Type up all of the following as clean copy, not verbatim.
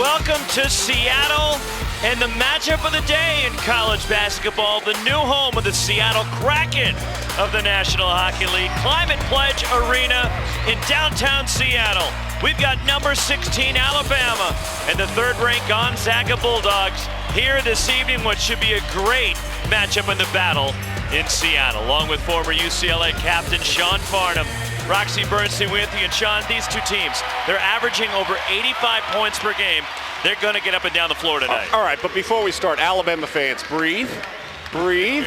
Welcome to Seattle and the matchup of the day in college basketball, the new home of the Seattle Kraken of the National Hockey League, Climate Pledge Arena in downtown Seattle. We've got number 16 Alabama and the third-ranked Gonzaga Bulldogs here this evening, what should be a great matchup in the battle in Seattle, along with former UCLA captain Sean Farnham. Roxy Bernstein with you. And Sean, these two teams, they're averaging over 85 points per game. They're going to get up and down the floor tonight. All right, but before we start, Alabama fans, breathe. Breathe.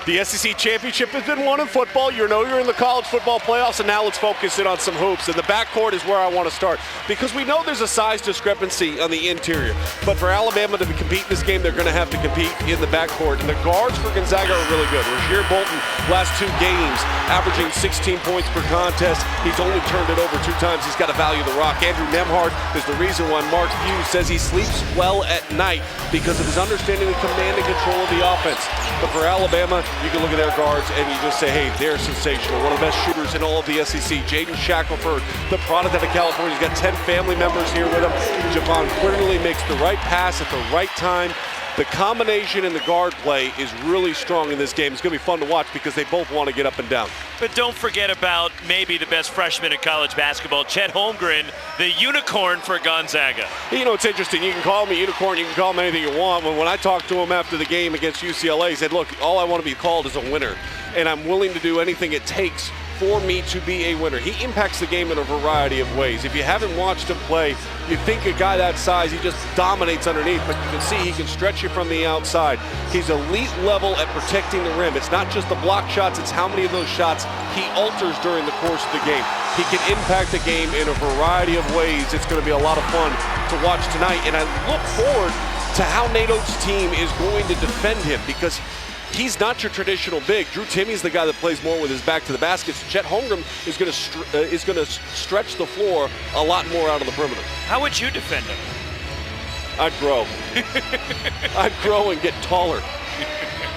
The SEC championship has been won in football. You know you're in the college football playoffs, and now let's focus in on some hoops. And the backcourt is where I want to start because we know there's a size discrepancy on the interior. But for Alabama to compete in this game, they're going to have to compete in the backcourt. And the guards for Gonzaga are really good. Rasheer Bolton, last 2 games, averaging 16 points per contest. He's only turned it over 2 times. He's got to value the rock. Andrew Nembhard is the reason why Mark Hughes says he sleeps well at night because of his understanding and command and control of the offense. But for Alabama, you can look at their guards and you just say, hey, they're sensational. One of the best shooters in all of the SEC. Jaden Shackelford, the product out of California. He's got 10 family members here with him. Javon clearly makes the right pass at the right time. The combination in the guard play is really strong in this game. It's going to be fun to watch because they both want to get up and down. But don't forget about maybe the best freshman in college basketball, Chet Holmgren, the unicorn for Gonzaga. You know, it's interesting. You can call him a unicorn. You can call him anything you want. When I talked to him after the game against UCLA, he said, look, all I want to be called is a winner, and I'm willing to do anything it takes for me to be a winner. He impacts the game in a variety of ways. If you haven't watched him play, you think a guy that size, he just dominates underneath, but you can see he can stretch you from the outside. He's elite level at protecting the rim. It's not just the block shots, it's how many of those shots he alters during the course of the game. He can impact the game in a variety of ways. It's going to be a lot of fun to watch tonight, and I look forward to how Nate Oates' team is going to defend him because he's not your traditional big. Drew Timmy's the guy that plays more with his back to the basket. Chet Holmgren is going to stretch the floor a lot more out of the perimeter. How would you defend him? I'd grow. I'd grow and get taller.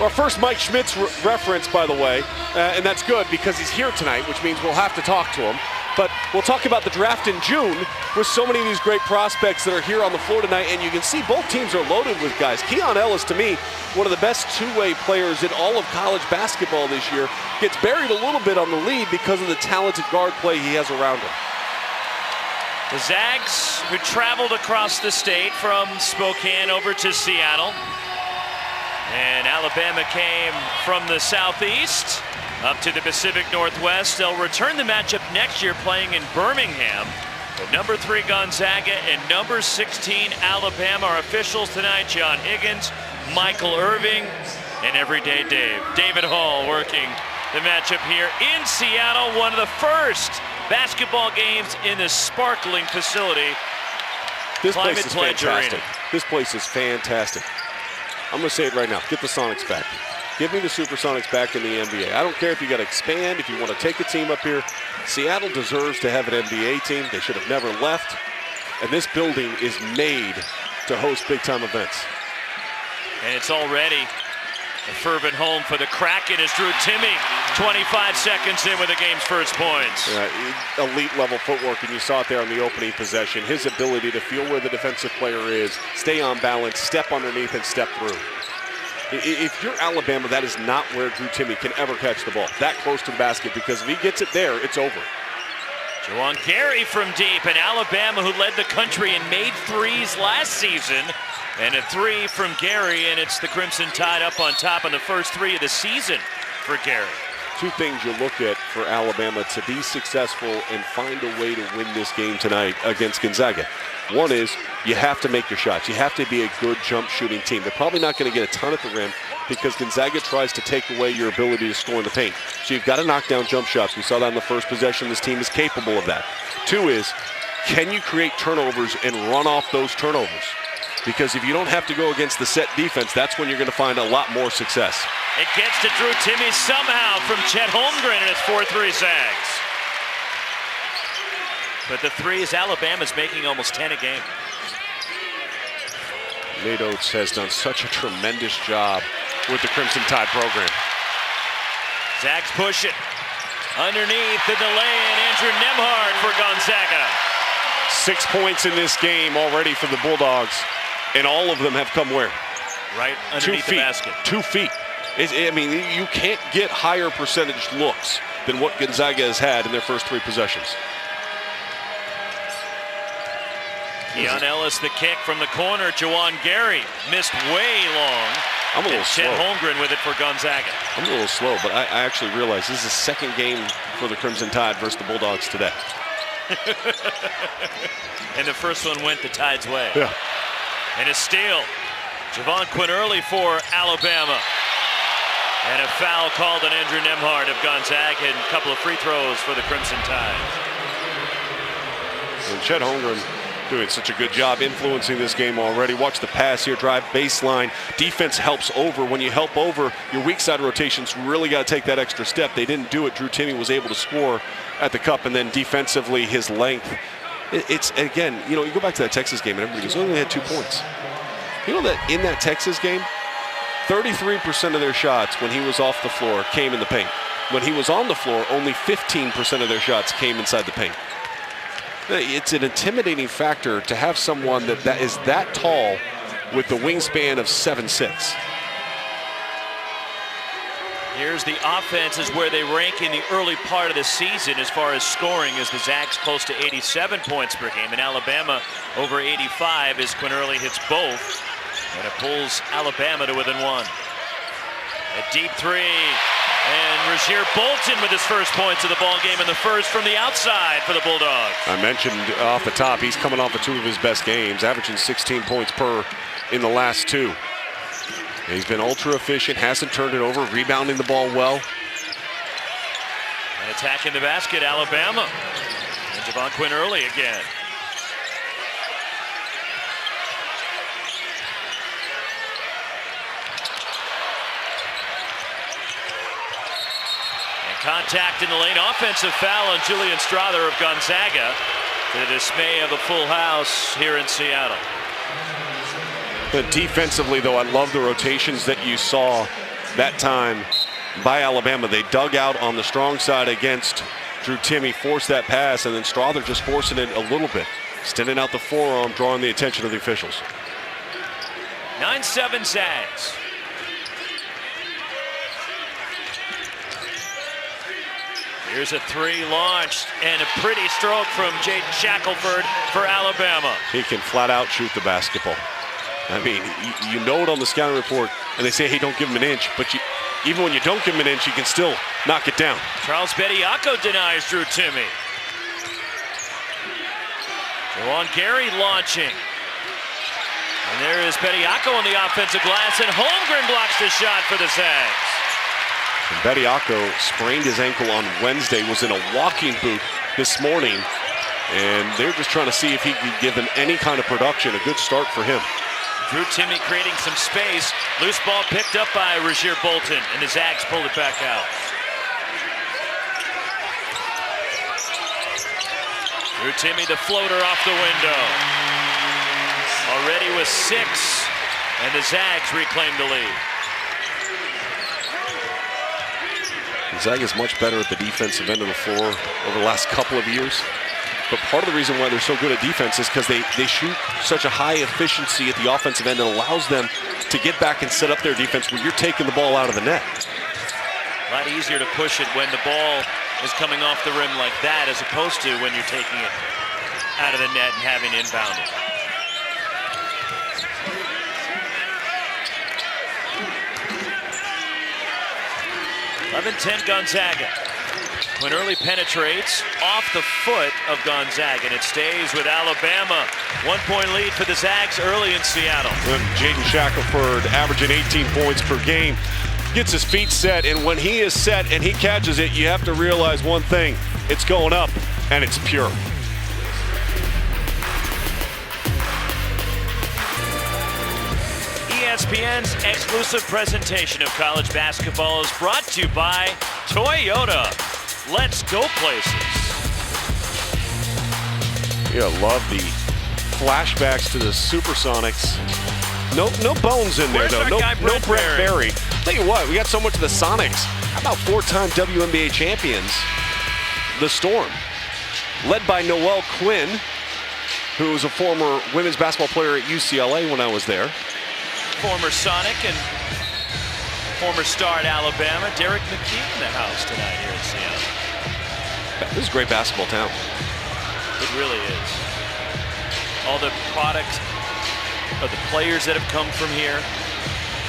Our first Mike Schmitz reference, by the way, and that's good because he's here tonight, which means we'll have to talk to him. But we'll talk about the draft in June with so many of these great prospects that are here on the floor tonight, and you can see both teams are loaded with guys. Keon Ellis, to me, one of the best two-way players in all of college basketball this year, gets buried a little bit on the lead because of the talented guard play he has around him. The Zags, who traveled across the state from Spokane over to Seattle, and Alabama came from the southeast up to the Pacific Northwest. They'll return the matchup next year playing in Birmingham. But number 3 Gonzaga and number 16 Alabama are officials tonight. John Higgins, Michael Irving, and Everyday Dave. David Hall working the matchup here in Seattle. One of the first basketball games in this sparkling facility. This place is Pledge fantastic. Arena. This place is fantastic. I'm going to say it right now. Get the Sonics back. Give me the Supersonics back in the NBA. I don't care if you got to expand, if you want to take a team up here. Seattle deserves to have an NBA team. They should have never left. And this building is made to host big-time events. And it's already a fervent home for the Kraken as Drew Timme, 25 seconds in with the game's first points. Elite level footwork, and you saw it there on the opening possession. His ability to feel where the defensive player is, stay on balance, step underneath, and step through. If you're Alabama, that is not where Drew Timme can ever catch the ball, that close to the basket, because if he gets it there, it's over. Juwan Gary from deep, and Alabama, who led the country and made threes last season. And a 3 from Gary, and it's the Crimson Tide up on top on the first 3 of the season for Gary. 2 things you look at for Alabama to be successful and find a way to win this game tonight against Gonzaga. One is you have to make your shots. You have to be a good jump shooting team. They're probably not going to get a ton at the rim because Gonzaga tries to take away your ability to score in the paint. So you've got to knock down jump shots. We saw that in the first possession. This team is capable of that. 2 is, can you create turnovers and run off those turnovers? Because if you don't have to go against the set defense, that's when you're going to find a lot more success. It gets to Drew Timme somehow from Chet Holmgren, and it's 4-3 Zags. But the threes, Alabama's making almost 10 a game. Nate Oates has done such a tremendous job with the Crimson Tide program. Zags push it. Underneath the delay, and Andrew Nembhard for Gonzaga. 6 points in this game already for the Bulldogs, and all of them have come where? Right underneath the basket. 2 feet. I mean, you can't get higher percentage looks than what Gonzaga has had in their first 3 possessions. Keon Ellis, the kick from the corner. Juwan Gary missed way long. I'm a little slow. Chet Holmgren with it for Gonzaga. I'm a little slow, but I actually realize this is the second game for the Crimson Tide versus the Bulldogs today. And the first one went the Tide's way. Yeah. And a steal. Javon Quinn-Early for Alabama. And a foul called on Andrew Nembhard of Gonzaga, and a couple of free throws for the Crimson Tide. And Chet Holmgren doing such a good job influencing this game already. Watch the pass here, drive baseline. Defense helps over. When you help over, your weak side rotations really got to take that extra step. They didn't do it. Drew Timme was able to score at the cup, and then defensively, his length. It's, again, you know, you go back to that Texas game, and everybody goes, oh, they had 2 points. You know that in that Texas game, 33% of their shots when he was off the floor came in the paint. When he was on the floor, only 15% of their shots came inside the paint. It's an intimidating factor to have someone that is that tall with the wingspan of 7'6". Here's the offense is where they rank in the early part of the season as far as scoring, as the Zags close to 87 points per game, and Alabama over 85 as Quinn-Early hits both, and it pulls Alabama to within 1. A deep 3. And Rasir Bolton with his first points of the ball game, and the first from the outside for the Bulldogs. I mentioned off the top, he's coming off of 2 of his best games, averaging 16 points per in the last 2. And he's been ultra efficient, hasn't turned it over, rebounding the ball well. And attacking the basket, Alabama. And Javon Quinn-Early again. Contact in the lane, offensive foul on Julian Strother of Gonzaga, to the dismay of the full house here in Seattle. But defensively, though, I love the rotations that you saw that time by Alabama. They dug out on the strong side against Drew Timme, forced that pass, and then Strother just forcing it a little bit, extending out the forearm, drawing the attention of the officials. 9-7 Zags. Here's a 3 launched, and a pretty stroke from Jaden Shackelford for Alabama. He can flat out shoot the basketball. I mean, you know it on the scouting report, and they say, hey, don't give him an inch, but even when you don't give him an inch, you can still knock it down. Charles Bediako denies Drew Timme. Juwan Gary launching. And there is Bediako on the offensive glass, and Holmgren blocks the shot for the Zags. And Bediako sprained his ankle on Wednesday, was in a walking boot this morning, and they're just trying to see if he can give them any kind of production. A good start for him. Drew Timme creating some space. Loose ball picked up by Rasir Bolton, and the Zags pulled it back out. Drew Timme, the floater off the window. Already with 6, and the Zags reclaim the lead. Gonzaga's much better at the defensive end of the floor over the last couple of years. But part of the reason why they're so good at defense is because they shoot such a high efficiency at the offensive end that allows them to get back and set up their defense when you're taking the ball out of the net. A lot easier to push it when the ball is coming off the rim like that, as opposed to when you're taking it out of the net and having to inbound it. (11-10) Gonzaga. Quinn-Early penetrates off the foot of Gonzaga, and it stays with Alabama. 1-point lead for the Zags early in Seattle. Jaden Shackelford averaging 18 points per game. Gets his feet set, and when he is set and he catches it, you have to realize one thing. It's going up, and it's pure. ESPN's exclusive presentation of college basketball is brought to you by Toyota. Let's go places. Yeah, love the flashbacks to the Supersonics. No bones in there. Where's though. our No guy, Brent Berry. Tell you what, we got so much of the Sonics. How about 4-time WNBA champions, the Storm, led by Noelle Quinn. who was a former women's basketball player at UCLA when I was there. Former Sonic and former star at Alabama, Derek McKee in the house tonight here in Seattle. This is a great basketball town. It really is. All the products of the players that have come from here,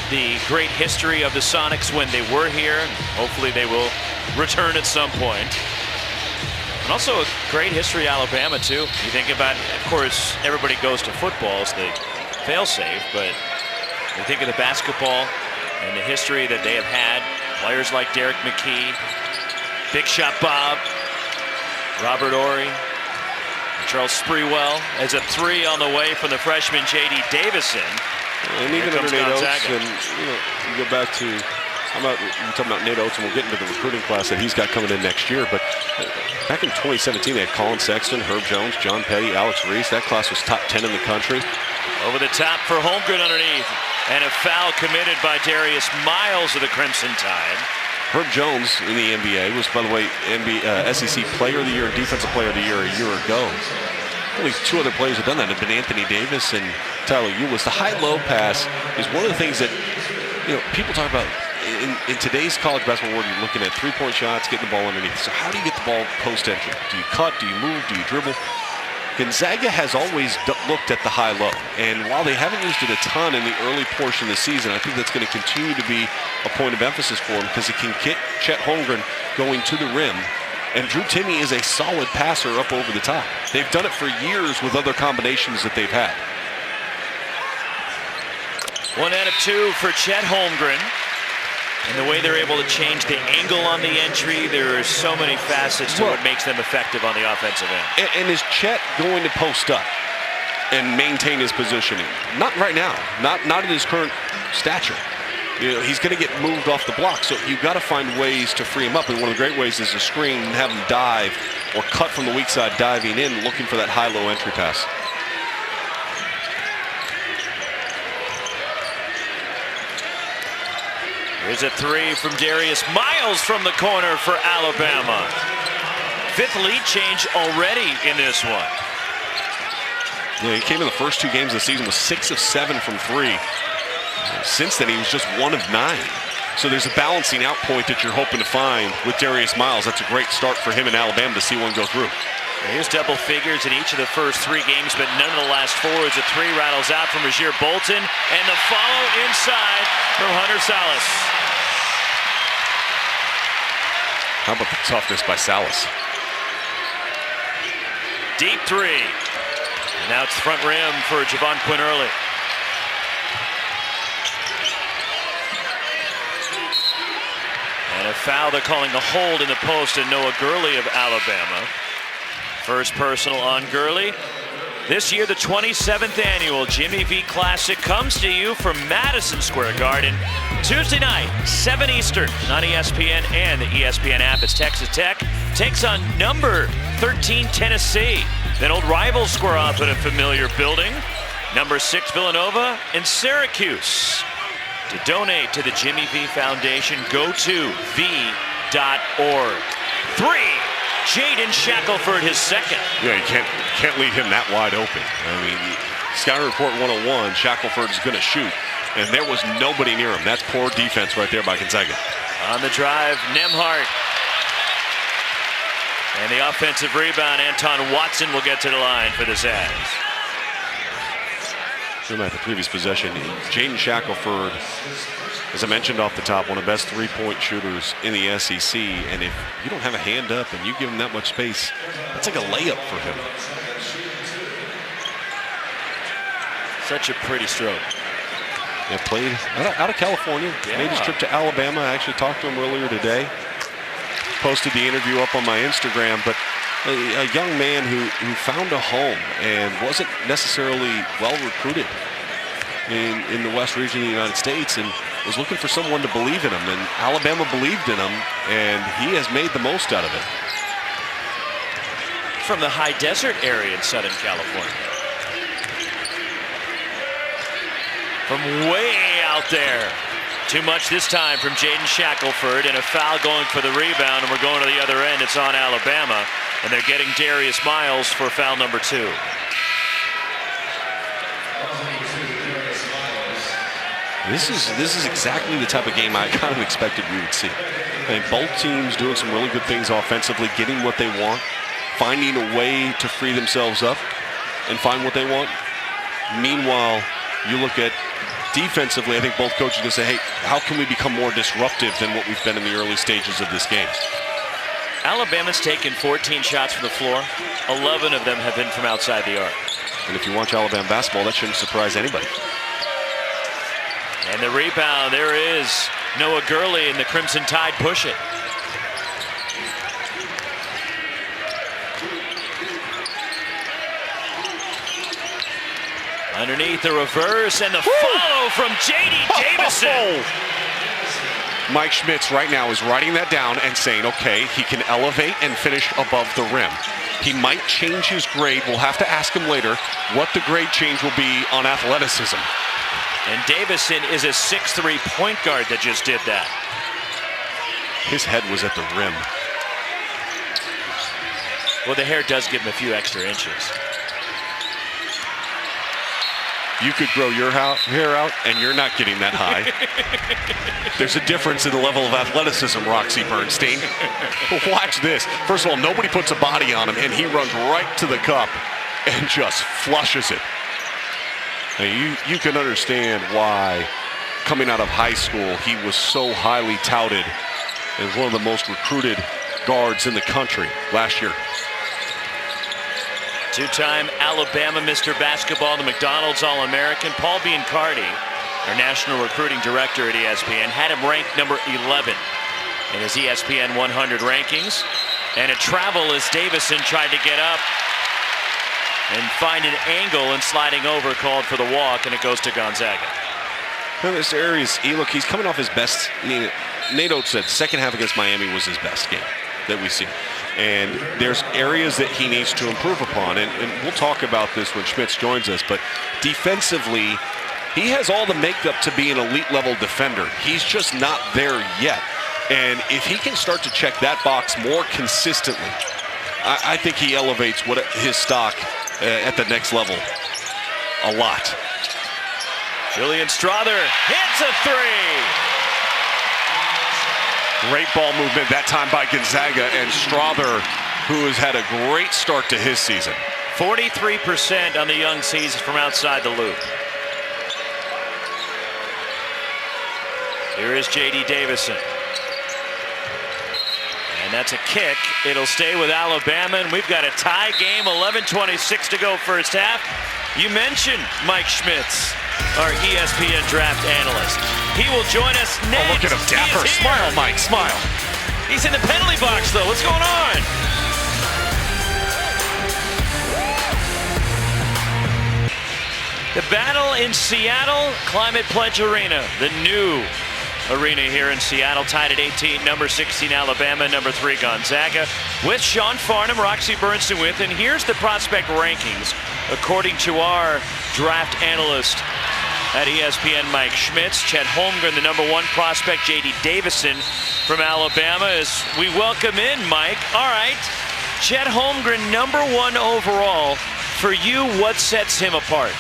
the great history of the Sonics when they were here, and hopefully they will return at some point. And also a great history of Alabama too. You think about, of course, everybody goes to football as the fail-safe, but you think of the basketball and the history that they have had. Players like Derek McKee, Big Shot Bob, Robert Ory, Charles Sprewell as a three on the way from the freshman J.D. Davison. And even under Nate Oates, and you go back to, you're talking about Nate Oates, and we'll get into the recruiting class that he's got coming in next year. But back in 2017, they had Colin Sexton, Herb Jones, John Petty, Alex Reese. That class was top 10 in the country. Over the top for Holmgren underneath. And a foul committed by Darius Miles of the Crimson Tide. Herb Jones in the NBA was, by the way, SEC Player of the Year and Defensive Player of the Year a year ago. Only two other players have done that. Have been Anthony Davis and Tyler Ulis. The high-low pass is one of the things that people talk about in today's college basketball world. You're looking at three-point shots, getting the ball underneath. So how do you get the ball post-entry? Do you cut? Do you move? Do you dribble? Gonzaga has always looked at the high-low, and while they haven't used it a ton in the early portion of the season, I think that's going to continue to be a point of emphasis for them because it can get Chet Holmgren going to the rim, and Drew Timme is a solid passer up over the top. They've done it for years with other combinations that they've had. 1 out of 2 for Chet Holmgren. And the way they're able to change the angle on the entry, there are so many facets to what makes them effective on the offensive end. And is Chet going to post up and maintain his positioning? Not right now. Not at his current stature. He's going to get moved off the block, so you've got to find ways to free him up. And one of the great ways is to screen and have him dive or cut from the weak side, diving in, looking for that high-low entry pass. Here's a three from Darius Miles from the corner for Alabama. 5th lead change already in this one. Yeah, he came in the first 2 games of the season with 6 of 7 from 3. Since then, he was just 1 of 9. So there's a balancing out point that you're hoping to find with Darius Miles. That's a great start for him in Alabama to see one go through. Here's double figures in each of the first 3 games, but none of the last 4 as a 3 rattles out from Rasir Bolton. And the follow inside from Hunter Salas. How about the toughness by Salas? Deep 3. And now it's front rim for Javon Quinn Early. And a foul, they're calling a hold in the post to Noah Gurley of Alabama. First personal on Gurley. This year, the 27th annual Jimmy V Classic comes to you from Madison Square Garden. Tuesday night, 7 Eastern on ESPN and the ESPN app as Texas Tech takes on number 13 Tennessee. Then old rivals square off in a familiar building. Number 6 Villanova and Syracuse. To donate to the Jimmy V Foundation, go to v.org. 3. Jaden Shackelford, his second. Yeah, you can't leave him that wide open. I mean, Scouting Report 101, Shackelford is going to shoot, and there was nobody near him. That's poor defense right there by Gonzaga. On the drive, Nembhard. And the offensive rebound, Anton Watson will get to the line for the Zags. At the previous possession, Jaden Shackelford, as I mentioned off the top, one of the best 3-point shooters in the SEC. And if you don't have a hand up and you give him that much space, that's like a layup for him. Such a pretty stroke. Yeah, played out of California. Yeah. Made his trip to Alabama. I actually talked to him earlier today. Posted the interview up on my Instagram, but a young man who found a home and wasn't necessarily well recruited in the West region of the United States, and was looking for someone to believe in him, and Alabama believed in him, and he has made the most out of it. From the high desert area in Southern California. From way out there. Too much this time from Jaden Shackelford, and a foul going for the rebound, and we're going to the other end. It's on Alabama, and they're getting Darius Miles for foul number 2. This is exactly the type of game I kind of expected we would see. I mean, both teams doing some really good things offensively, getting what they want, finding a way to free themselves up and find what they want. Meanwhile, you look at defensively, I think both coaches will say, hey, how can we become more disruptive than what we've been in the early stages of this game? Alabama's taken 14 shots from the floor. 11 of them have been from outside the arc. And if you watch Alabama basketball, that shouldn't surprise anybody. And the rebound, there is Noah Gurley, and the Crimson Tide push it. Underneath the reverse and the follow from J.D. Davison. Mike Schmitz right now is writing that down and saying, okay, he can elevate and finish above the rim. He might change his grade. We'll have to ask him later what the grade change will be on athleticism. And Davison is a 6'3" point guard that just did that. His head was at the rim. Well, the hair does give him a few extra inches. You could grow your hair out, and you're not getting that high. There's a difference in the level of athleticism, Roxy Bernstein. Watch this. First of all, nobody puts a body on him, and he runs right to the cup and just flushes it. Now, you can understand why, coming out of high school, he was so highly touted as one of the most recruited guards in the country last year. Two-time Alabama Mr. Basketball, the McDonald's All-American, Paul Biancardi, our national recruiting director at ESPN, had him ranked number 11 in his ESPN 100 rankings. And a travel as Davison tried to get up and find an angle, and sliding over called for the walk, and it goes to Gonzaga. Well, this area is, look, he's coming off his best. Nate Oates said second half against Miami was his best game that we see. And there's areas that he needs to improve upon. And we'll talk about this when Schmitz joins us. But defensively, he has all the makeup to be an elite level defender. He's just not there yet. And if he can start to check that box more consistently, I think he elevates his stock at the next level a lot. Julian Strother hits a three. Great ball movement that time by Gonzaga, and Strother, who has had a great start to his season. 43% on the young season from outside the loop. Here is J.D. Davison. And that's a kick. It'll stay with Alabama, and we've got a tie game, 11:26 to go first half. You mentioned Mike Schmitz, our ESPN draft analyst. He will join us next. Oh, look at him, dapper. Smile, Mike, smile. He's in the penalty box, though. What's going on? The battle in Seattle, Climate Pledge Arena, the new arena here in Seattle, tied at 18, number 16 Alabama, number 3 Gonzaga, with Sean Farnham, Roxy Bernstein with, and here's the prospect rankings according to our draft analyst at ESPN, Mike Schmitz. Chet Holmgren, the number 1 prospect. J.D. Davison from Alabama, as we welcome in Mike. All right, Chet Holmgren, number 1 overall. For you, what sets him apart?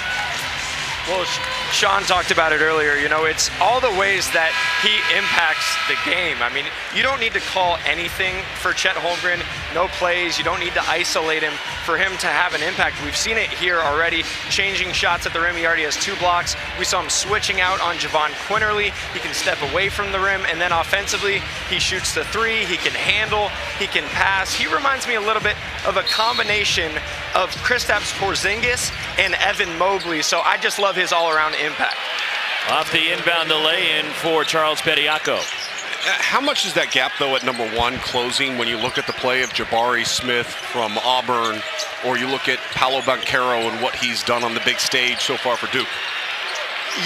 Well, Sean talked about it earlier. You know, it's all the ways that he impacts the game. I mean, you don't need to call anything for Chet Holmgren. No plays. You don't need to isolate him for him to have an impact. We've seen it here already, changing shots at the rim. He already has 2 blocks. We saw him switching out on Javon Quinterly. He can step away from the rim, and then offensively, he shoots the 3. He can handle. He can pass. He reminds me a little bit of a combination of Kristaps Porzingis and Evan Mobley. So I just love his all-around impact. Off the inbound, the lay-in for Charles Bediako. How much is that gap, though, at number 1 closing when you look at the play of Jabari Smith from Auburn, or you look at Paolo Banchero and what he's done on the big stage so far for Duke?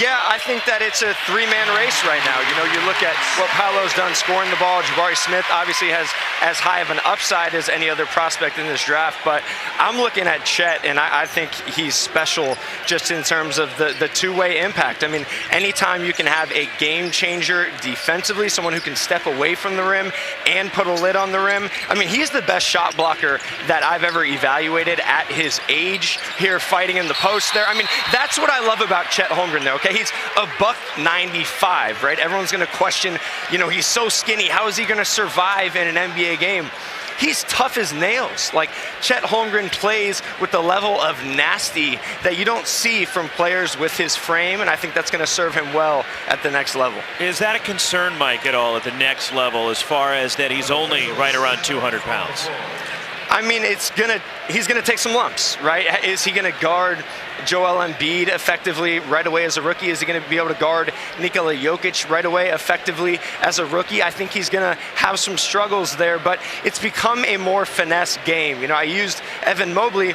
Yeah, I think that it's a three-man race right now. You know, you look at what Paolo's done scoring the ball. Jabari Smith obviously has as high of an upside as any other prospect in this draft, but I'm looking at Chet, and I think he's special just in terms of the two-way impact. I mean, anytime you can have a game changer defensively, someone who can step away from the rim and put a lid on the rim. I mean, he's the best shot blocker that I've ever evaluated at his age here, fighting in the post there. I mean, that's what I love about Chet Holmgren, though. Okay, he's a $195, right? Everyone's going to question, you know, he's so skinny. How is he going to survive in an NBA game? He's tough as nails. Like, Chet Holmgren plays with the level of nasty that you don't see from players with his frame, and I think that's going to serve him well at the next level. Is that a concern, Mike, at all at the next level, as far as that he's only right around 200 pounds? I mean, he's gonna take some lumps, right? Is he gonna guard Joel Embiid effectively right away as a rookie? Is he gonna be able to guard Nikola Jokic right away effectively as a rookie? I think he's gonna have some struggles there, but it's become a more finesse game. You know, I used Evan Mobley.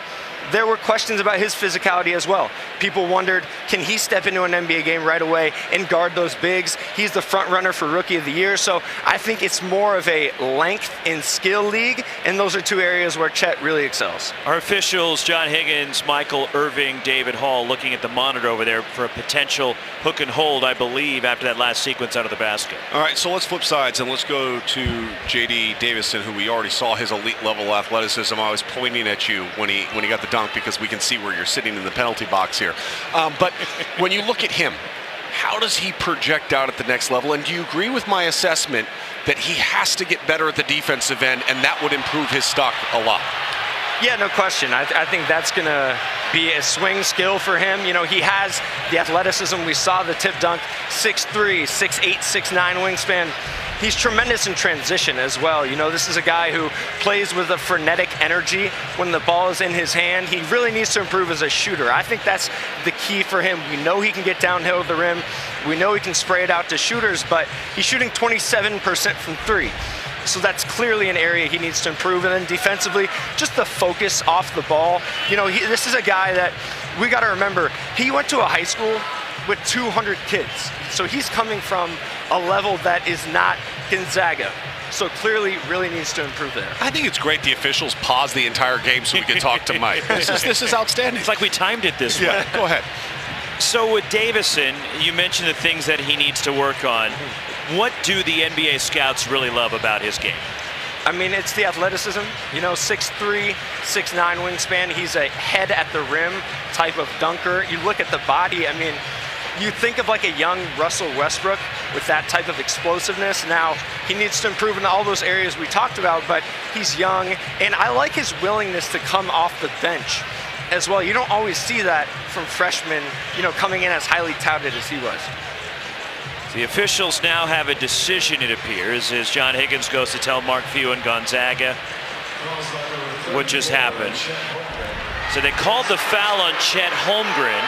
There were questions about his physicality as well. People wondered, can he step into an NBA game right away and guard those bigs? He's the front runner for Rookie of the Year, so I think it's more of a length and skill league, and those are two areas where Chet really excels. Our officials, John Higgins, Michael Irving, David Hall, looking at the monitor over there for a potential hook and hold, I believe, after that last sequence out of the basket. All right, so let's flip sides and let's go to J.D. Davison, who we already saw his elite level athleticism. I was pointing at you when he got the dunk, because we can see where you're sitting in the penalty box here. But when you look at him, how does he project out at the next level? And do you agree with my assessment that he has to get better at the defensive end, and that would improve his stock a lot? Yeah, no question. I think that's going to be a swing skill for him. You know, he has the athleticism. We saw the tip dunk, 6'3", 6'8", 6'9" wingspan. He's tremendous in transition as well. You know, this is a guy who plays with a frenetic energy when the ball is in his hand. He really needs to improve as a shooter. I think that's the key for him. We know he can get downhill to the rim. We know he can spray it out to shooters, but he's shooting 27% from three. So that's clearly an area he needs to improve. And then defensively, just the focus off the ball. You know, this is a guy that we got to remember, he went to a high school with 200 kids. So he's coming from a level that is not Gonzaga. So clearly really needs to improve there. I think it's great the officials paused the entire game so we could talk to Mike. This is outstanding. It's like we timed it this way. Yeah, go ahead. So with Davison, you mentioned the things that he needs to work on. What do the NBA scouts really love about his game? I mean, it's the athleticism. You know, 6'3", 6'9" wingspan. He's a head at the rim type of dunker. You look at the body, I mean, you think of like a young Russell Westbrook with that type of explosiveness. Now, he needs to improve in all those areas we talked about, but he's young, and I like his willingness to come off the bench as well. You don't always see that from freshmen, you know, coming in as highly touted as he was. The officials now have a decision, it appears, as John Higgins goes to tell Mark Few and Gonzaga what just happened. So they called the foul on Chet Holmgren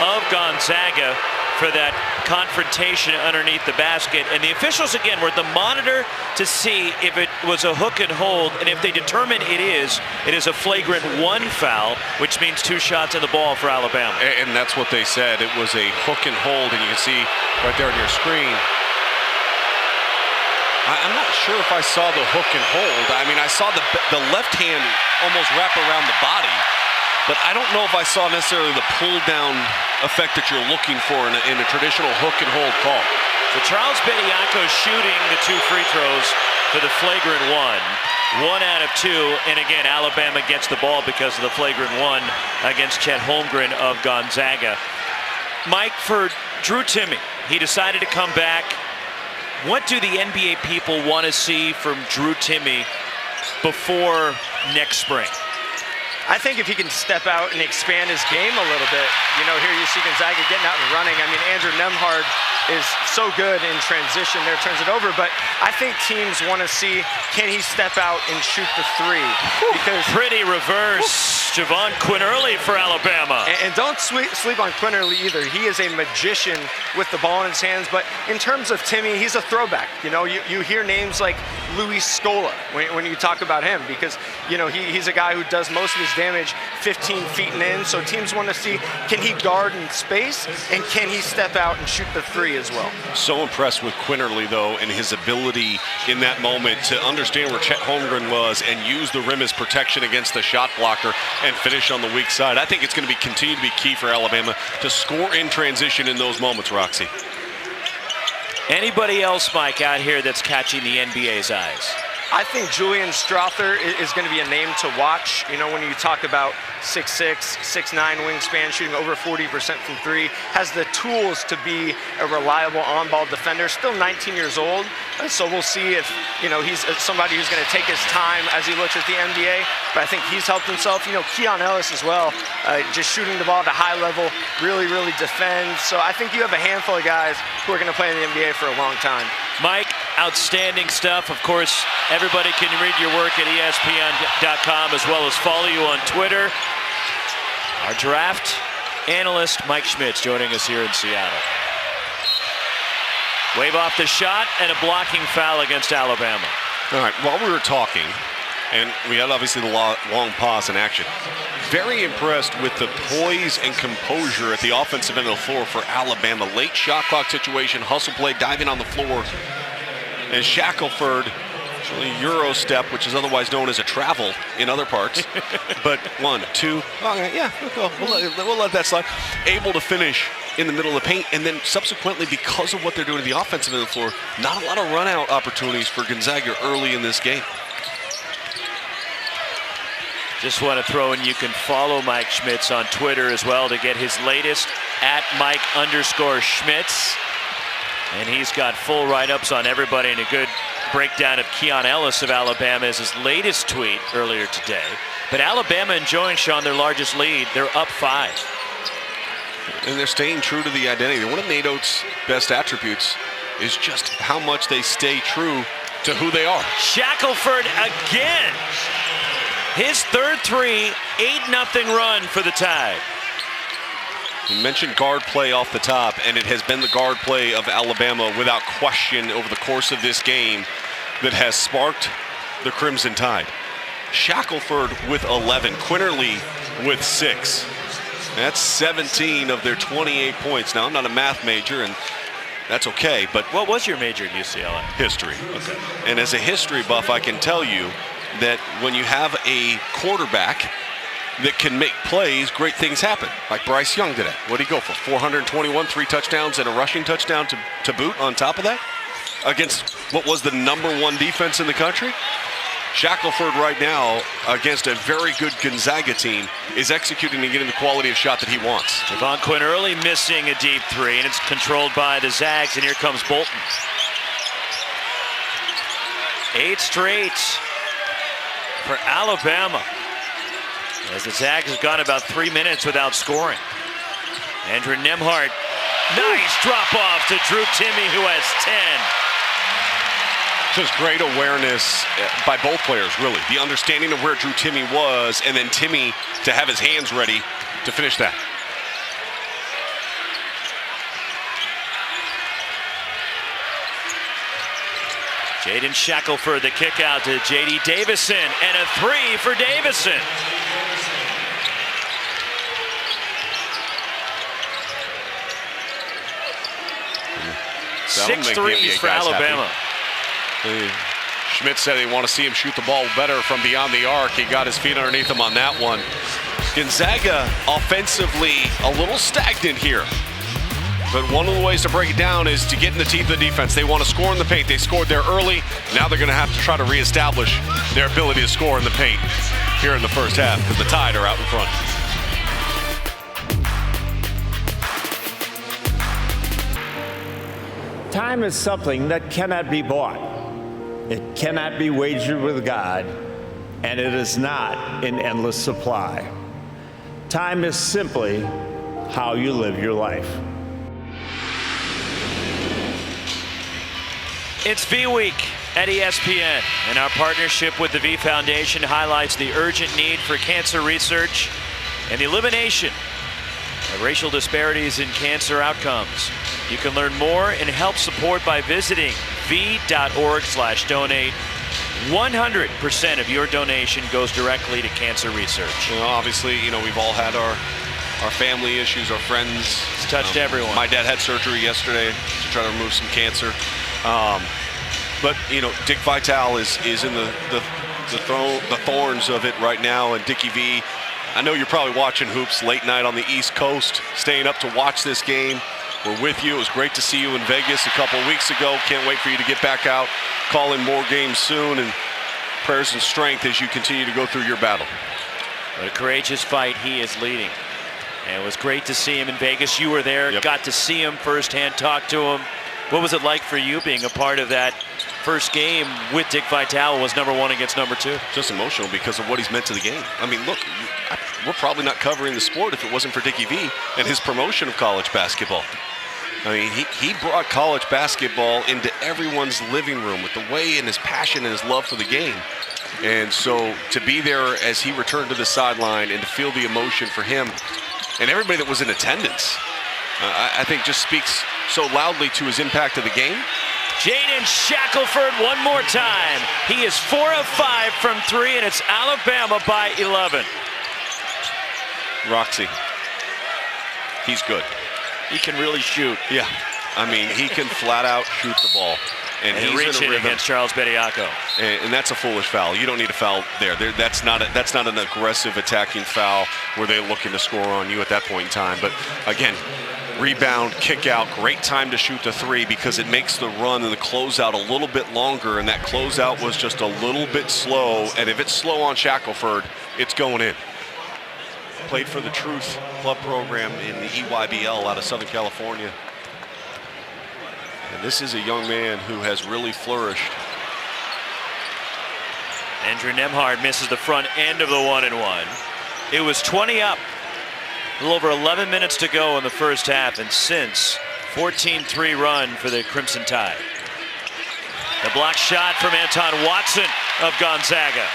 of Gonzaga for that confrontation underneath the basket. And the officials, again, were at the monitor to see if it was a hook and hold. And if they determine it is a flagrant 1 foul, which means 2 shots on the ball for Alabama. And that's what they said. It was a hook and hold, and you can see right there on your screen. I'm not sure if I saw the hook and hold. I mean, I saw the left hand almost wrap around the body, but I don't know if I saw necessarily the pull-down effect that you're looking for in a traditional hook and hold call. So Charles Bediako shooting the 2 free throws for the flagrant 1. 1 out of 2, and again, Alabama gets the ball because of the flagrant 1 against Chet Holmgren of Gonzaga. Mike, for Drew Timme, he decided to come back. What do the NBA people want to see from Drew Timme before next spring? I think if he can step out and expand his game a little bit, you know, here you see Gonzaga getting out and running. I mean, Andrew Nembhard is so good in transition there, turns it over, but I think teams want to see, can he step out and shoot the 3? Because pretty reverse. Javon Quinerly for Alabama. And don't sleep on Quinerly either. He is a magician with the ball in his hands, but in terms of Timme, he's a throwback. You know, you hear names like Luis Scola when you talk about him, because, you know, he's a guy who does most of his damage 15 feet and in. So teams want to see, can he guard in space, and can he step out and shoot the three as well? So impressed with Quinterly, though, and his ability in that moment to understand where Chet Holmgren was and use the rim as protection against the shot blocker and finish on the weak side. I think it's going to continue to be key for Alabama to score in transition in those moments, Roxy. Anybody else, Mike, out here that's catching the NBA's eyes? I think Julian Strother is going to be a name to watch. You know, when you talk about 6'6", 6'9" wingspan, shooting over 40% from three, has the tools to be a reliable on-ball defender. Still 19 years old, so we'll see if, you know, he's somebody who's going to take his time as he looks at the NBA. But I think he's helped himself. You know, Keon Ellis as well, just shooting the ball at a high level, really defends. So I think you have a handful of guys who are going to play in the NBA for a long time. Mike, outstanding stuff. Of course, everybody can read your work at ESPN.com as well as follow you on Twitter. Our draft analyst, Mike Schmitz, joining us here in Seattle. Wave off the shot and a blocking foul against Alabama. All right, while we were talking, and we had obviously the long pause in action, very impressed with the poise and composure at the offensive end of the floor for Alabama. Late shot clock situation, hustle play, diving on the floor. And Shackelford, Euro step, which is otherwise known as a travel in other parts. But 1, 2, okay, yeah, we'll let that slide. Able to finish in the middle of the paint, and then subsequently, because of what they're doing to the offensive end of the floor, not a lot of run-out opportunities for Gonzaga early in this game. Just want to throw in, you can follow Mike Schmitz on Twitter as well to get his latest at Mike_Schmitz. And he's got full write-ups on everybody, and a good breakdown of Keon Ellis of Alabama is his latest tweet earlier today. But Alabama enjoying, Sean, their largest lead. They're up 5. And they're staying true to the identity. One of Nate Oates' best attributes is just how much they stay true to who they are. Shackelford again. His third three, 8-0 run for the Tide. You mentioned guard play off the top, and it has been the guard play of Alabama without question over the course of this game that has sparked the Crimson Tide. Shackelford with 11, Quinterly with 6. That's 17 of their 28 points. Now, I'm not a math major, and that's okay, but what was your major at UCLA? History. Okay. And as a history buff, I can tell you that when you have a quarterback that can make plays, great things happen. Like Bryce Young today. What did he go for? 421, 3 touchdowns and a rushing touchdown to boot on top of that? Against what was the #1 defense in the country? Shackelford right now, against a very good Gonzaga team, is executing and getting the quality of shot that he wants. Javon Quinterly missing a deep three, and it's controlled by the Zags, and here comes Bolton. 8 straight for Alabama, as the Zags have gone about 3 minutes without scoring. Andrew Nembhard, nice drop off to Drew Timme, who has 10. Just great awareness by both players, really. The understanding of where Drew Timme was, and then Timme to have his hands ready to finish that. Jaden Shackelford, the kick out to J.D. Davison, and a 3 for Davison. That'll 6 make threes for Alabama. Schmitz said they want to see him shoot the ball better from beyond the arc. He got his feet underneath him on that one. Gonzaga offensively a little stagnant here. But one of the ways to break it down is to get in the teeth of the defense. They want to score in the paint. They scored there early. Now they're going to have to try to reestablish their ability to score in the paint here in the first half, because the Tide are out in front. Time is something that cannot be bought. It cannot be wagered with God, and it is not in endless supply. Time is simply how you live your life. It's V Week at ESPN, and our partnership with the V Foundation highlights the urgent need for cancer research and the elimination of racial disparities in cancer outcomes. You can learn more and help support by visiting v.org/donate. 100% of your donation goes directly to cancer research. Well, obviously, we've all had our family issues, our friends. It's touched everyone. My dad had surgery yesterday to try to remove some cancer. But Dick Vitale is in the thorns of it right now, and Dickie V, I know you're probably watching hoops late night on the East Coast, staying up to watch this game. We're with you. It was great to see you in Vegas a couple weeks ago. Can't wait for you to get back out, call in more games soon, and prayers and strength as you continue to go through your battle. What a courageous fight he is leading. And it was great to see him in Vegas. You were there, Yep. got to see him firsthand, talk to him. What was it like for you being a part of that first game with Dick Vitale? Was #1 against #2? Just emotional because of what he's meant to the game. I mean, look, we're probably not covering the sport if it wasn't for Dickie V and his promotion of college basketball. I mean, he brought college basketball into everyone's living room with the way and his passion and his love for the game. And so to be there as he returned to the sideline and to feel the emotion for him and everybody that was in attendance, I think just speaks so loudly to his impact of the game. Jaden Shackelford one more time. He is 4 of 5 from 3, and it's Alabama by 11. Roxy, he's good. He can really shoot. Yeah, I mean, he can flat out shoot the ball. And he's reach in a it rhythm. against Charles Bediako. And that's a foolish foul. You don't need a foul there. That's not an aggressive attacking foul where they're looking to score on you at that point in time. But again, rebound, kick out, great time to shoot the three because it makes the run and the closeout a little bit longer, and that closeout was just a little bit slow. And if it's slow on Shackelford, it's going in. Played for the Truth Club program in the EYBL out of Southern California. And this is a young man who has really flourished. Andrew Nembhard misses the front end of the 1-and-1. It was 20 up. A little over 11 minutes to go in the first half, and since 14-3 run for the Crimson Tide. The block shot from Anton Watson of Gonzaga.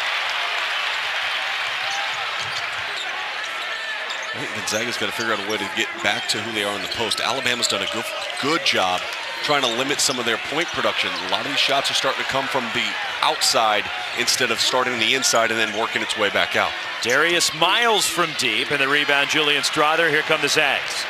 I think Gonzaga's got to figure out a way to get back to who they are in the post. Alabama's done a good job trying to limit some of their point production. A lot of these shots are starting to come from the outside instead of starting on the inside and then working its way back out. Darius Miles from deep, and the rebound, Julian Strother. Here come the Zags.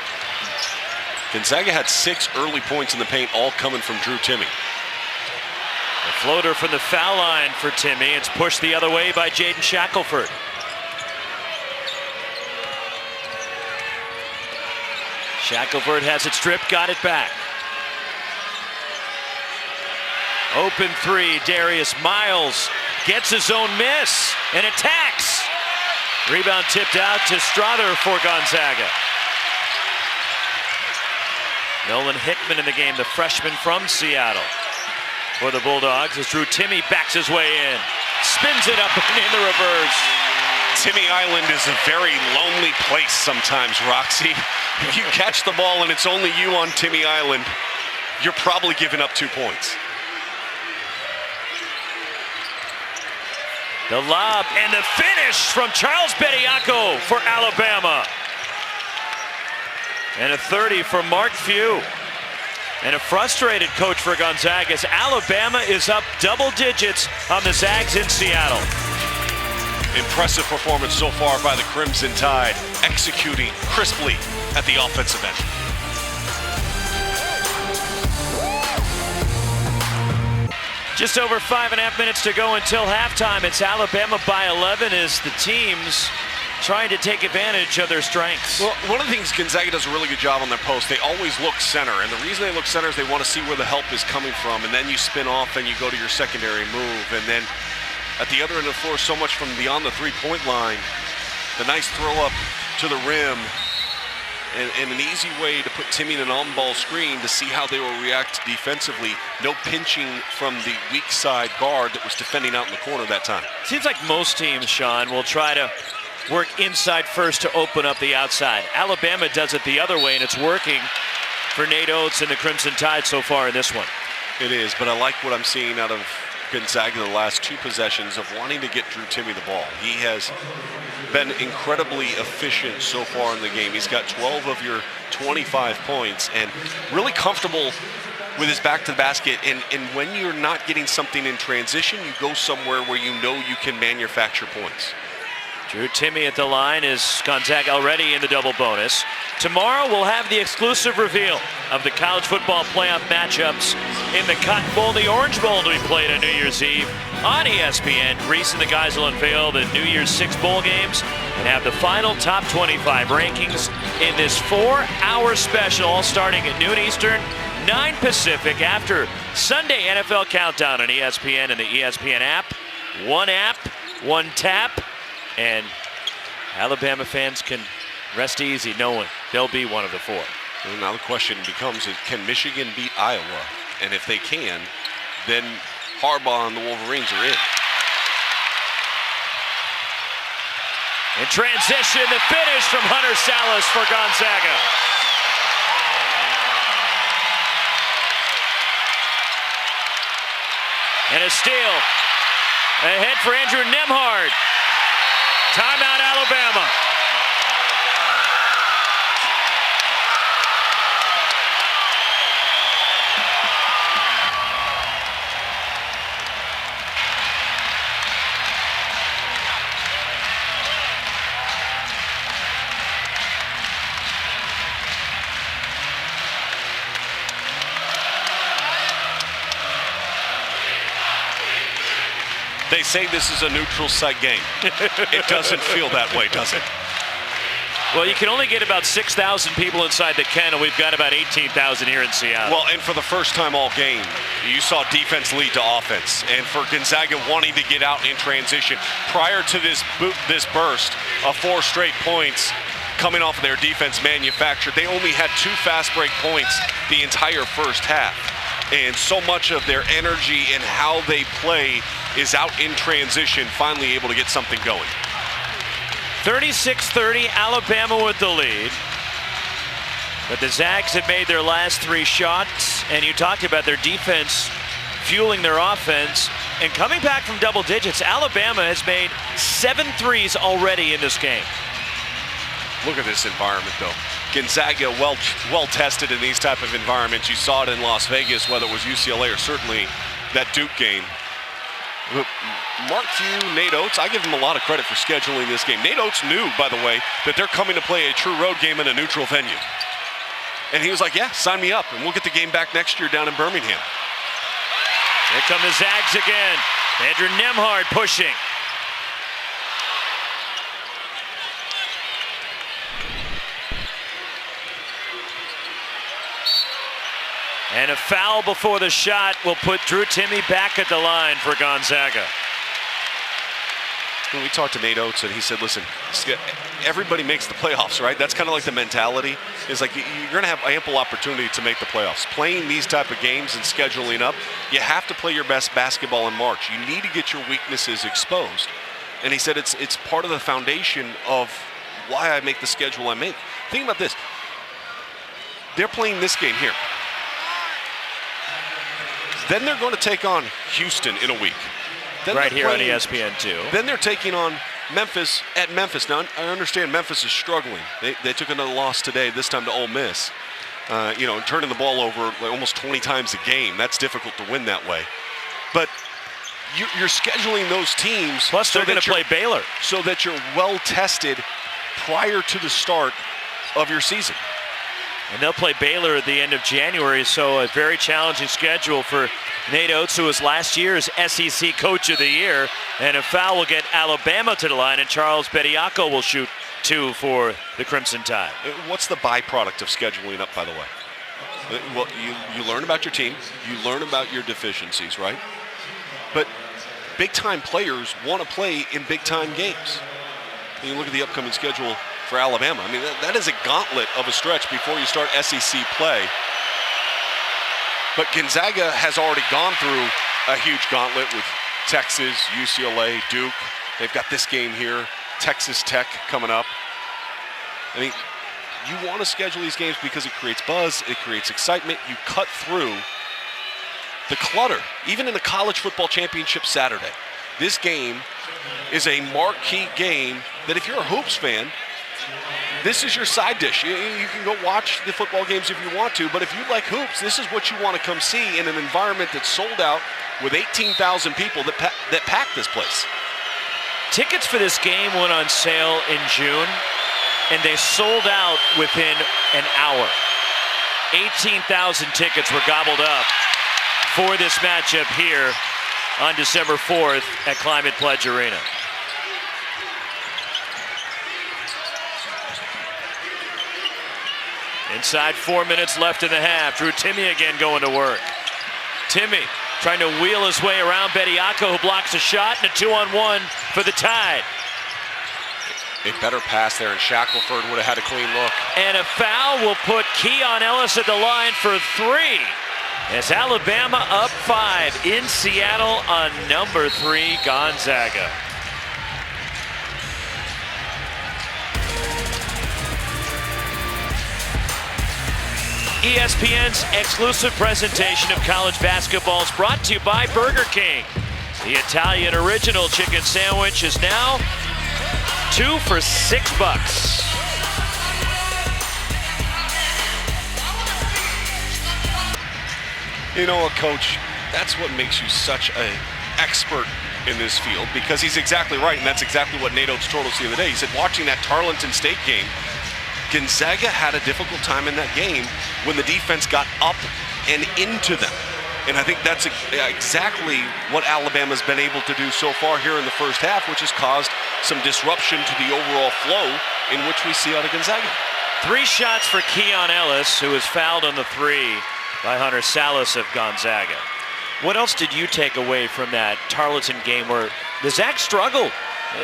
Gonzaga had 6 early points in the paint, all coming from Drew Timme. The floater from the foul line for Timme. It's pushed the other way by Jaden Shackelford. Shackelford has it stripped, got it back. Open three, Darius Miles gets his own miss and attacks. Rebound tipped out to Strother for Gonzaga. Nolan Hickman in the game, the freshman from Seattle. For the Bulldogs as Drew Timme backs his way in. Spins it up and in the reverse. Timme Island is a very lonely place sometimes, Roxy. If you catch the ball and it's only you on Timme Island, you're probably giving up 2 points. The lob and the finish from Charles Bediako for Alabama. And a 30 from Mark Few. And a frustrated coach for Gonzaga as Alabama is up double digits on the Zags in Seattle. Impressive performance so far by the Crimson Tide, executing crisply at the offensive end. Just over 5.5 minutes to go until halftime. It's Alabama by 11 as the teams trying to take advantage of their strengths. Well, one of the things Gonzaga does a really good job on their post, they always look center. And the reason they look center is they want to see where the help is coming from. And then you spin off and you go to your secondary move. And then at the other end of the floor, so much from beyond the three-point line. The nice throw up to the rim. And an easy way to put Timme in an on-ball screen to see how they will react defensively. No pinching from the weak side guard that was defending out in the corner that time. Seems like most teams, Sean, will try to work inside first to open up the outside. Alabama does it the other way, and it's working for Nate Oates and the Crimson Tide so far in this one. It is, but I like what I'm seeing out of Gonzaga the last 2 possessions of wanting to get Drew Timme the ball. He has been incredibly efficient so far in the game. He's got 12 of your 25 points and really comfortable with his back to the basket. And when you're not getting something in transition, you go somewhere where you know you can manufacture points. Drew Timme at the line is Gonzaga already in the double bonus. Tomorrow we'll have the exclusive reveal of the college football playoff matchups in the Cotton Bowl, the Orange Bowl to be played on New Year's Eve on ESPN. Reese and the guys will unveil the New Year's 6 bowl games and have the final top 25 rankings in this 4-hour special, all starting at noon Eastern, 9 Pacific, after Sunday NFL Countdown on ESPN and the ESPN app. One tap, and Alabama fans can rest easy knowing they'll be one of the 4. Well, now the question becomes, can Michigan beat Iowa? And if they can, then Harbaugh and the Wolverines are in. In transition, the finish from Hunter Salas for Gonzaga. And a steal. Ahead for Andrew Nembhard. Timeout, Alabama. They say this is a neutral site game. It doesn't feel that way, does it? Well, you can only get about 6,000 people inside the kennel. We've got about 18,000 here in Seattle. Well, and for the first time all game, you saw defense lead to offense. And for Gonzaga wanting to get out in transition, prior to this burst of 4 straight points coming off of their defense manufactured, they only had 2 fast break points the entire first half. And so much of their energy and how they play is out in transition, finally able to get something going. 36-30, Alabama with the lead. But the Zags have made their last 3 shots, and you talked about their defense fueling their offense. And coming back from double digits, Alabama has made 7 threes already in this game. Look at this environment, though. Gonzaga well tested in these type of environments. You saw it in Las Vegas, whether it was UCLA or certainly that Duke game. Mark Few, Nate Oates, I give him a lot of credit for scheduling this game. Nate Oates knew, by the way, that they're coming to play a true road game in a neutral venue. And he was like, yeah, sign me up, and we'll get the game back next year down in Birmingham. Here come the Zags again. Andrew Nembhard pushing. And a foul before the shot will put Drew Timme back at the line for Gonzaga. When we talked to Nate Oates, and he said, listen, everybody makes the playoffs, right? That's kind of like the mentality. It's like you're going to have ample opportunity to make the playoffs. Playing these type of games and scheduling up, you have to play your best basketball in March. You need to get your weaknesses exposed. And he said it's part of the foundation of why I make the schedule I make. Think about this. They're playing this game here. Then they're going to take on Houston in a week. Then right here on ESPN2. Then they're taking on Memphis at Memphis. Now, I understand Memphis is struggling. They took another loss today, this time to Ole Miss. Turning the ball over like almost 20 times a game. That's difficult to win that way. But you're scheduling those teams. Plus, they're going to play Baylor. So that you're well tested prior to the start of your season. And they'll play Baylor at the end of January, so a very challenging schedule for Nate Oates, who was last year's SEC Coach of the Year. And a foul will get Alabama to the line, and Charles Bediako will shoot 2 for the Crimson Tide. What's the byproduct of scheduling up, by the way? Well, you learn about your team, you learn about your deficiencies, right? But big-time players want to play in big-time games. And you look at the upcoming schedule for Alabama. I mean, that is a gauntlet of a stretch before you start SEC play. But Gonzaga has already gone through a huge gauntlet with Texas, UCLA, Duke. They've got this game here, Texas Tech coming up. I mean, you want to schedule these games because it creates buzz, it creates excitement. You cut through the clutter, even in the college football championship Saturday. This game is a marquee game that if you're a hoops fan, this is your side dish. You can go watch the football games if you want to, but if you like hoops, this is what you want to come see in an environment that's sold out with 18,000 people that pack this place. Tickets for this game went on sale in June, and they sold out within an hour. 18,000 tickets were gobbled up for this matchup here on December 4th at Climate Pledge Arena. Inside 4 minutes left in the half. Drew Timme again going to work. Timme trying to wheel his way around Bediako, who blocks a shot, and a 2-on-1 for the Tide. A better pass there, and Shackelford would have had a clean look. And a foul will put Keon Ellis at the line for 3. As Alabama up 5 in Seattle on number 3, Gonzaga. ESPN's exclusive presentation of college basketball is brought to you by Burger King. The Italian original chicken sandwich is now 2 for $6. You know what, Coach? That's what makes you such an expert in this field, because he's exactly right, and that's exactly what Nate Oates told us the other day. He said watching that Tarleton State game, Gonzaga had a difficult time in that game when the defense got up and into them. And I think that's exactly what Alabama's been able to do so far here in the first half, which has caused some disruption to the overall flow in which we see out of Gonzaga. 3 shots for Keon Ellis, who was fouled on the 3 by Hunter Salas of Gonzaga. What else did you take away from that Tarleton game where the Zags struggled?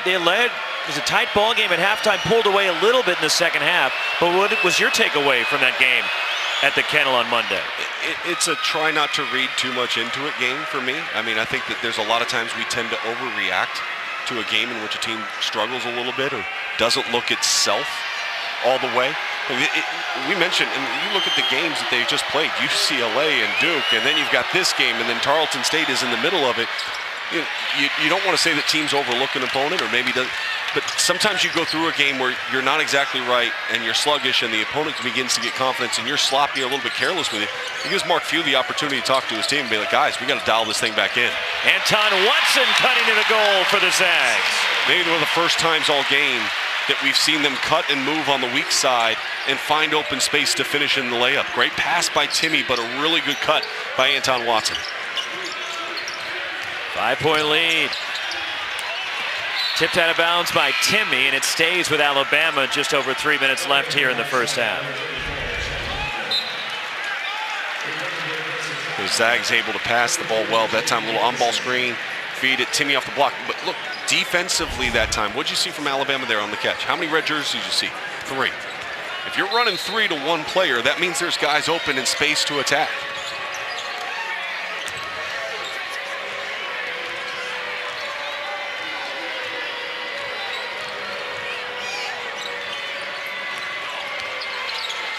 They led. It was a tight ball game at halftime, pulled away a little bit in the second half. But what was your takeaway from that game at the Kennel on Monday? It's a try not to read too much into it game for me. I mean, I think that there's a lot of times we tend to overreact to a game in which a team struggles a little bit or doesn't look itself all the way. We mentioned, and you look at the games that they've just played, UCLA and Duke, and then you've got this game, and then Tarleton State is in the middle of it. You don't want to say that teams overlook an opponent, or maybe does, but sometimes you go through a game where you're not exactly right and you're sluggish, and the opponent begins to get confidence and you're sloppy or a little bit careless with it. It gives Mark Few the opportunity to talk to his team and be like, guys, we got to dial this thing back in. Anton Watson cutting to the goal for the Zags. Maybe one of the first times all game that we've seen them cut and move on the weak side and find open space to finish in the layup. Great pass by Timme, but a really good cut by Anton Watson. 5-point lead. Tipped out of bounds by Timme, and it stays with Alabama. Just over 3 minutes left here in the first half. The Zags able to pass the ball well. That time, a little on-ball screen. Feed it, Timme off the block. But look, defensively that time, what'd you see from Alabama there on the catch? How many red jerseys did you see? 3. If you're running 3 to 1 player, that means there's guys open in space to attack.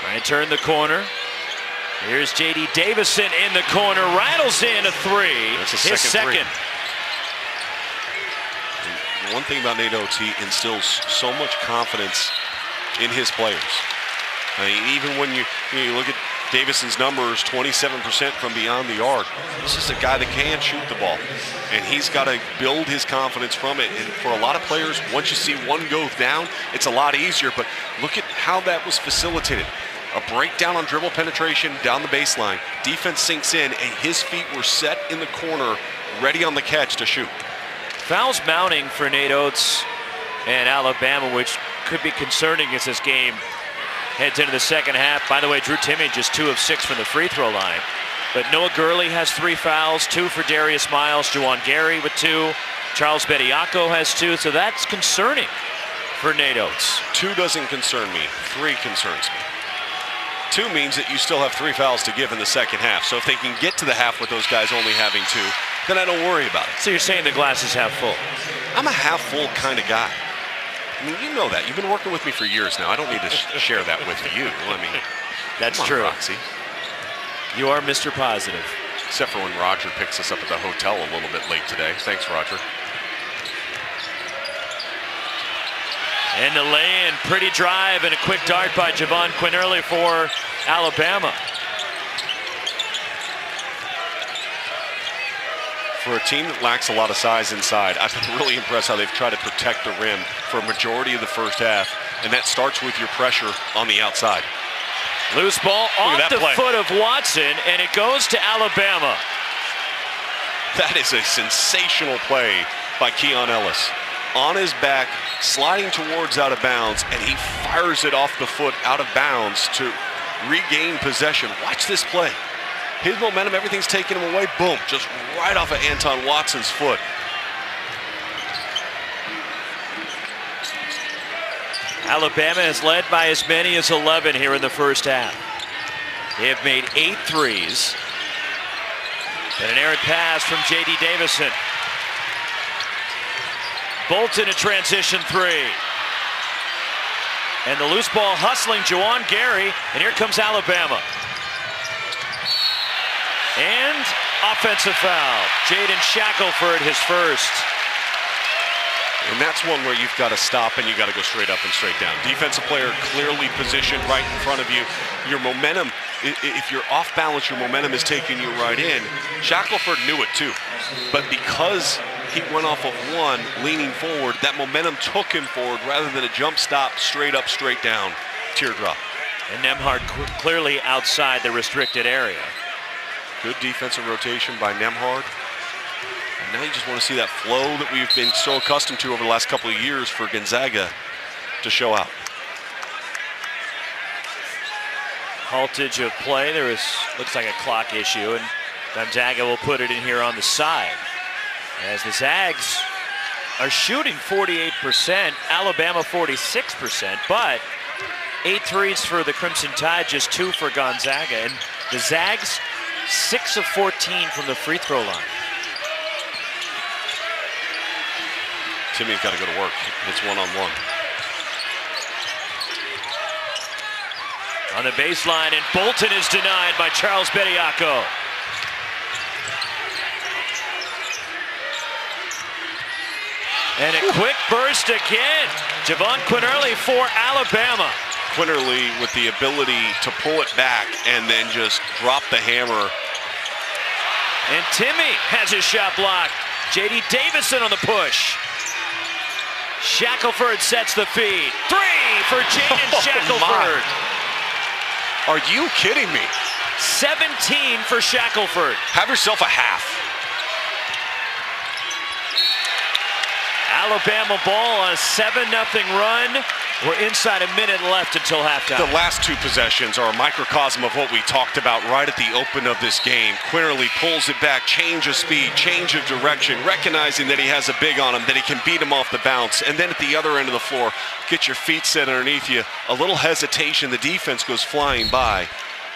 Trying to turn the corner. Here's J.D. Davison in the corner, rattles in a 3. That's his second. One thing about Nate Oates, he instills so much confidence in his players. I mean, even when you look at Davison's numbers, 27% from beyond the arc. This is a guy that can shoot the ball, and he's got to build his confidence from it. And for a lot of players, once you see one go down, it's a lot easier. But look at how that was facilitated. A breakdown on dribble penetration down the baseline. Defense sinks in, and his feet were set in the corner, ready on the catch to shoot. Fouls mounting for Nate Oates and Alabama, which could be concerning as this game heads into the second half. By the way, Drew Timme just 2 of 6 from the free throw line. But Noah Gurley has 3 fouls, 2 for Darius Miles, Juwan Gary with 2, Charles Bediako has 2, so that's concerning for Nate Oates. 2 doesn't concern me, 3 concerns me. 2 means that you still have 3 fouls to give in the second half. So if they can get to the half with those guys only having 2, then I don't worry about it. So you're saying the glass is half full? I'm a half full kind of guy. I mean, you know that. You've been working with me for years now. I don't need to share that with you. I mean, that's true. Roxy. You are Mr. Positive. Except for when Roger picks us up at the hotel a little bit late today. Thanks, Roger. And the lay-in, pretty drive and a quick dart by Javon Quinerly for Alabama. For a team that lacks a lot of size inside, I've been really impressed how they've tried to protect the rim for a majority of the first half, and that starts with your pressure on the outside. Loose ball off the foot of Watson, and it goes to Alabama. That is a sensational play by Keon Ellis. On his back, sliding towards out of bounds, and he fires it off the foot out of bounds to regain possession. Watch this play. His momentum, everything's taken him away. Boom, just right off of Anton Watson's foot. Alabama is led by as many as 11 here in the first half. They have made 8 threes. And an errant pass from J.D. Davison. Bolton a transition 3. And the loose ball hustling Juwan Gary, and here comes Alabama. And offensive foul. Jaden Shackelford, his first. And that's one where you've got to stop and you got to go straight up and straight down. Defensive player clearly positioned right in front of you. Your momentum, if you're off balance, your momentum is taking you right in. Shackelford knew it too. But because he went off of one, leaning forward, that momentum took him forward rather than a jump stop, straight up, straight down, teardrop. And Nembhard clearly outside the restricted area. Good defensive rotation by Nembhard. And now you just want to see that flow that we've been so accustomed to over the last couple of years for Gonzaga to show out. Haltage of play. There looks like a clock issue, and Gonzaga will put it in here on the side. As the Zags are shooting 48%, Alabama 46%, but 8 threes for the Crimson Tide, just 2 for Gonzaga. And the Zags, 6 of 14 from the free throw line. Timmy's got to go to work. It's one-on-one. On the baseline, and Bolton is denied by Charles Bediako. And a quick burst again. Javon Quinerly for Alabama. Quinerly with the ability to pull it back and then just drop the hammer. And Timmy has his shot blocked. J.D. Davison on the push. Shackelford sets the feed. 3 for Jaden Shackelford. Are you kidding me? 17 for Shackelford. Have yourself a half. Alabama ball on a 7-0 run. We're inside a minute left until halftime. The last 2 possessions are a microcosm of what we talked about right at the open of this game. Quinerly pulls it back, change of speed, change of direction, recognizing that he has a big on him, that he can beat him off the bounce. And then at the other end of the floor, get your feet set underneath you. A little hesitation, the defense goes flying by.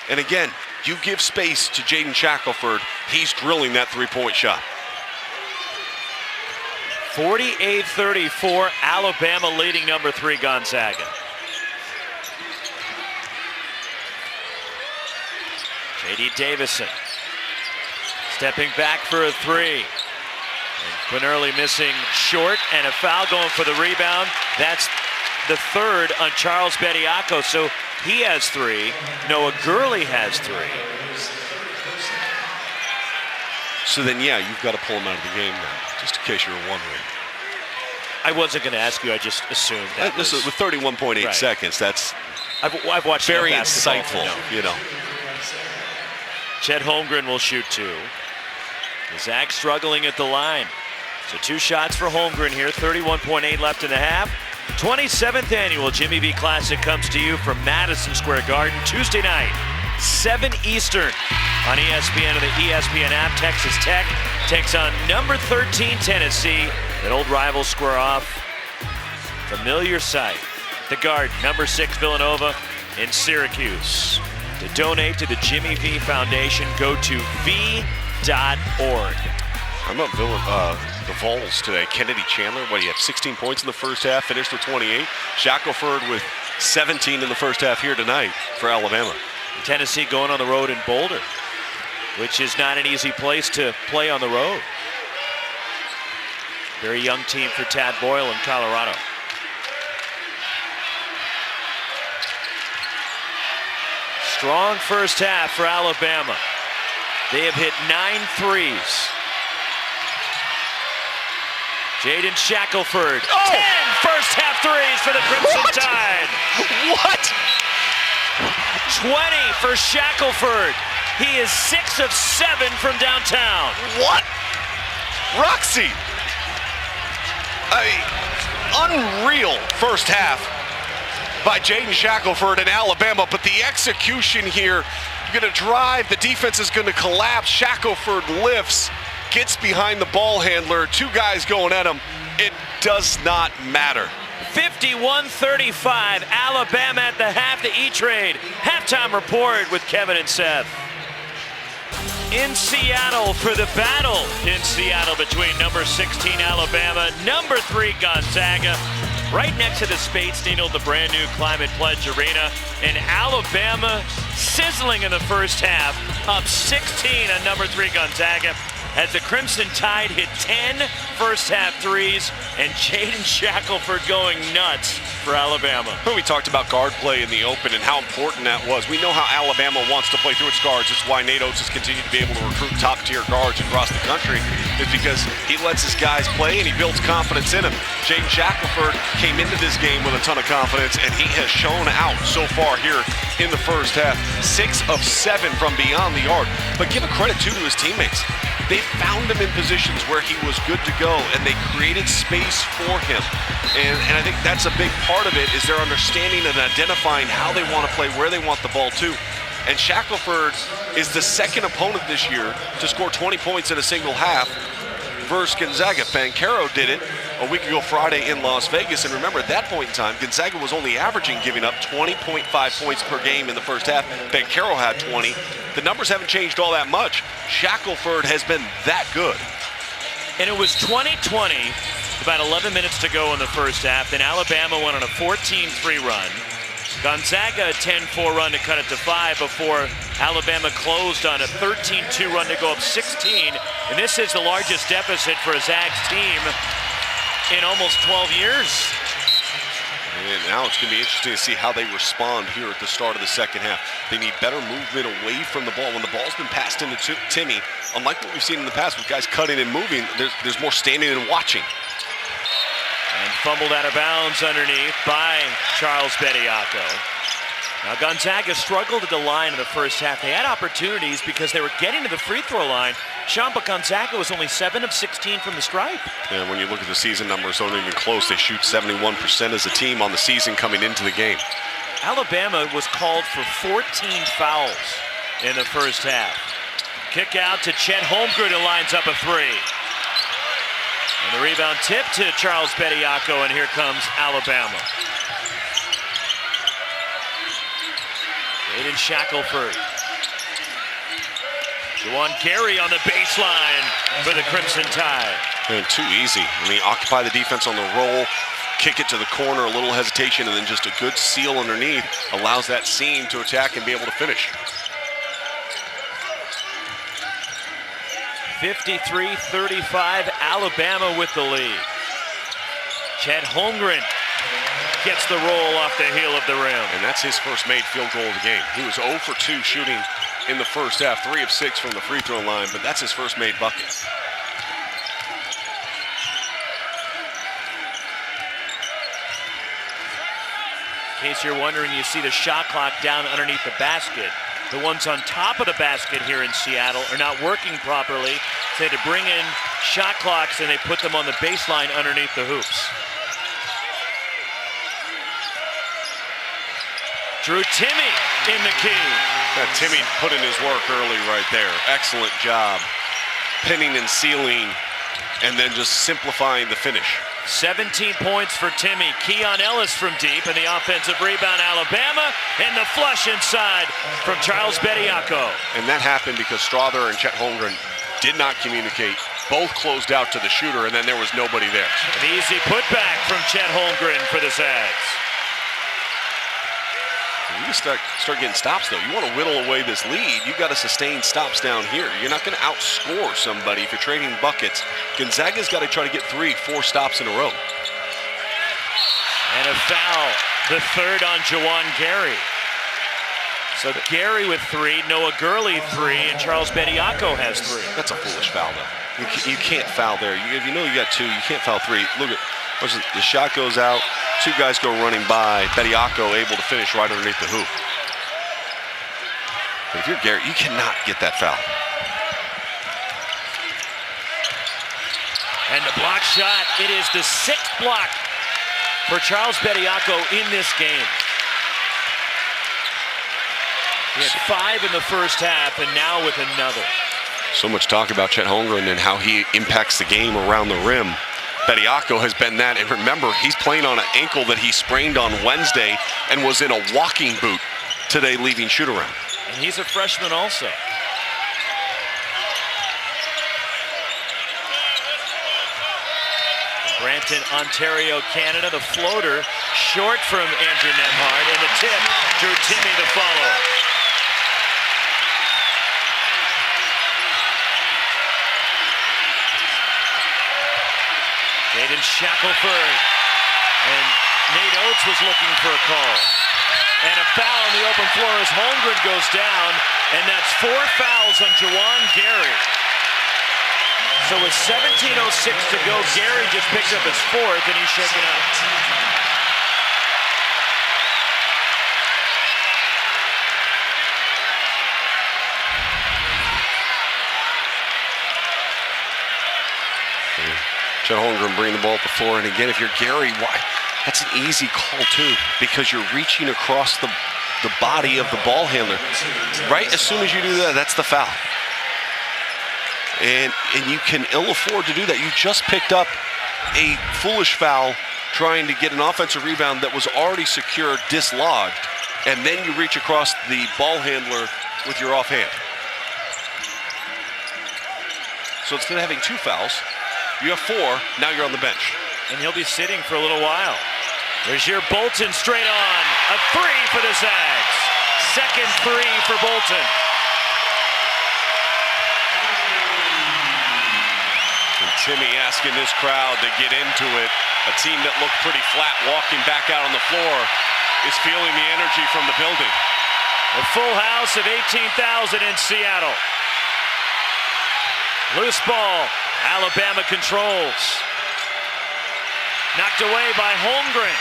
And again, you give space to Jaden Shackelford, he's drilling that 3-point shot. 48-34, Alabama leading number 3 Gonzaga. J.D. Davison stepping back for a 3. And Quinerly missing short, and a foul going for the rebound. That's the 3rd on Charles Bediako, so he has 3. Noah Gurley has 3. So then, yeah, you've got to pull him out of the game now, just in case you were wondering. I wasn't going to ask you, I just assumed that with 31.8 right. seconds, that's I've watched very insightful, you know. Chet Holmgren will shoot 2. The Zags struggling at the line. So 2 shots for Holmgren here, 31.8 left in the half. 27th annual Jimmy V Classic comes to you from Madison Square Garden Tuesday night, 7 Eastern on ESPN and the ESPN app. Texas Tech takes on number 13 Tennessee. That old rivals square off. Familiar sight. The Garden, number 6 Villanova in Syracuse. To donate to the Jimmy V Foundation, go to v.org. I'm up the Vols today. Kennedy Chandler, what do you have, 16 points in the first half, finished with 28. Shackelford with 17 in the first half here tonight for Alabama. Tennessee going on the road in Boulder, which is not an easy place to play on the road. Very young team for Tad Boyle in Colorado. Strong first half for Alabama. They have hit 9 threes. Jaden Shackelford, 10 first half threes for the Crimson Tide. What? 20 for Shackelford. He is 6 of 7 from downtown. What? Roxy. Unreal first half by Jaden Shackelford in Alabama, but the execution here, you're going to drive, the defense is going to collapse. Shackelford lifts, gets behind the ball handler, 2 guys going at him. It does not matter. 51-35, Alabama at the half to E-Trade. Halftime report with Kevin and Seth. In Seattle for the battle in Seattle between number 16 Alabama, number 3 Gonzaga. Right next to the Space Needle, the brand new Climate Pledge Arena. And Alabama sizzling in the first half, up 16 on number 3 Gonzaga, as the Crimson Tide hit 10 first half threes, and Jaden Shackelford going nuts for Alabama. We talked about guard play in the open and how important that was. We know how Alabama wants to play through its guards. It's why Nate Oates has continued to be able to recruit top-tier guards across the country, is because he lets his guys play and he builds confidence in them. Jaden Shackelford came into this game with a ton of confidence, and he has shown out so far here in the first half. 6 of 7 from beyond the arc. But give a credit, too, to his teammates. They found him in positions where he was good to go, and they created space for him. And I think that's a big part of it, is their understanding and identifying how they want to play, where they want the ball to. And Shackelford is the second opponent this year to score 20 points in a single half versus Gonzaga. Banchero did it a week ago Friday in Las Vegas, and remember, at that point in time, Gonzaga was only averaging giving up 20.5 points per game in the first half. Banchero had 20. The numbers haven't changed all that much. Shackelford has been that good. And it was 20-20, about 11 minutes to go in the first half. Then Alabama went on a 14-3 run. Gonzaga a 10-4 run to cut it to 5 before Alabama closed on a 13-2 run to go up 16. And this is the largest deficit for a Zags team in almost 12 years. And now it's going to be interesting to see how they respond here at the start of the second half. They need better movement away from the ball. When the ball's been passed into Timmy, unlike what we've seen in the past with guys cutting and moving, there's more standing and watching. And fumbled out of bounds underneath by Charles Bediako. Now Gonzaga struggled at the line in the first half. They had opportunities because they were getting to the free throw line. Sean, but Gonzaga was only 7 of 16 from the stripe. And when you look at the season numbers, they're not even close. They shoot 71% as a team on the season coming into the game. Alabama was called for 14 fouls in the first half. Kick out to Chet Holmgren, who lines up a 3. And the rebound tip to Charles Bediako, and here comes Alabama. Jaden Shackelford. Juwan Gary on the baseline for the Crimson Tide. And too easy. I mean, occupy the defense on the roll, kick it to the corner, a little hesitation, and then just a good seal underneath allows that seam to attack and be able to finish. 53-35, Alabama with the lead. Chet Holmgren gets the roll off the heel of the rim. And that's his first made field goal of the game. He was 0 for 2 shooting in the first half, 3 of 6 from the free throw line, but that's his first made bucket. In case you're wondering, you see the shot clock down underneath the basket. The ones on top of the basket here in Seattle are not working properly. So they had to bring in shot clocks and they put them on the baseline underneath the hoops. Drew Timme in the key. Timmy put in his work early right there. Excellent job. Pinning and sealing, and then just simplifying the finish. 17 points for Timme. Keon Ellis from deep, and the offensive rebound, Alabama, and the flush inside from Charles Bediako. And that happened because Strother and Chet Holmgren did not communicate. Both closed out to the shooter, and then there was nobody there. An easy putback from Chet Holmgren for the Zags. You start getting stops, though. You want to whittle away this lead. You've got to sustain stops down here. You're not going to outscore somebody if you're trading buckets. Gonzaga's got to try to get 3-4 stops in a row. And a foul, the third on Juwan Gary. So Gary with 3, Noah Gurley 3, and Charles Bediako has 3. That's a foolish foul, though. You can't foul there. If you know you got 2, you can't foul 3. Look at the shot goes out. 2 guys go running by. Bediako able to finish right underneath the hoop. But if you're Gary, you cannot get that foul. And the block shot, it is the 6th block for Charles Bediako in this game. He had 5 in the first half, and now with another. So much talk about Chet Holmgren and how he impacts the game around the rim. Bediako has been that, and remember, he's playing on an ankle that he sprained on Wednesday and was in a walking boot today leaving shoot-around. And he's a freshman also. Brampton, Ontario, Canada, the floater, short from Andrew Nembhard, and the tip, Drew Timme the follow. Jaden Shackelford, and Nate Oates was looking for a call. And a foul on the open floor as Holmgren goes down, and that's 4 fouls on Juwan Gary. So with 17:06 to go, Gary just picked up his 4th, and he's shaken up. Chet Holmgren bring the ball up the floor, and again, if you're Gary, why? That's an easy call too, because you're reaching across the body of the ball handler. Right as soon as you do that, that's the foul. And you can ill afford to do that. You just picked up a foolish foul trying to get an offensive rebound that was already secure, dislodged, and then you reach across the ball handler with your offhand. So instead of having 2 fouls, you have 4, now you're on the bench. And he'll be sitting for a little while. There's your Bolton straight on. A 3 for the Zags. Second 3 for Bolton. And Timme asking this crowd to get into it. A team that looked pretty flat walking back out on the floor is feeling the energy from the building. A full house of 18,000 in Seattle. Loose ball. Alabama controls. Knocked away by Holmgren.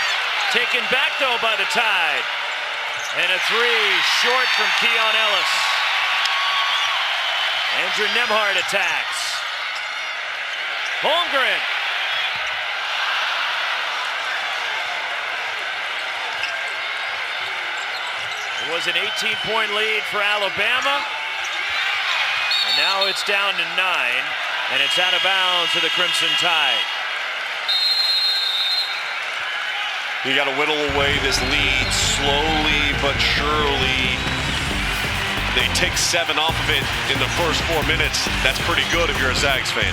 Taken back, though, by the Tide. And a 3 short from Keon Ellis. Andrew Nembhard attacks. Holmgren. It was an 18-point lead for Alabama. And now it's down to 9. And it's out of bounds to the Crimson Tide. You got to whittle away this lead slowly but surely. They take 7 off of it in the first 4 minutes. That's pretty good if you're a Zags fan.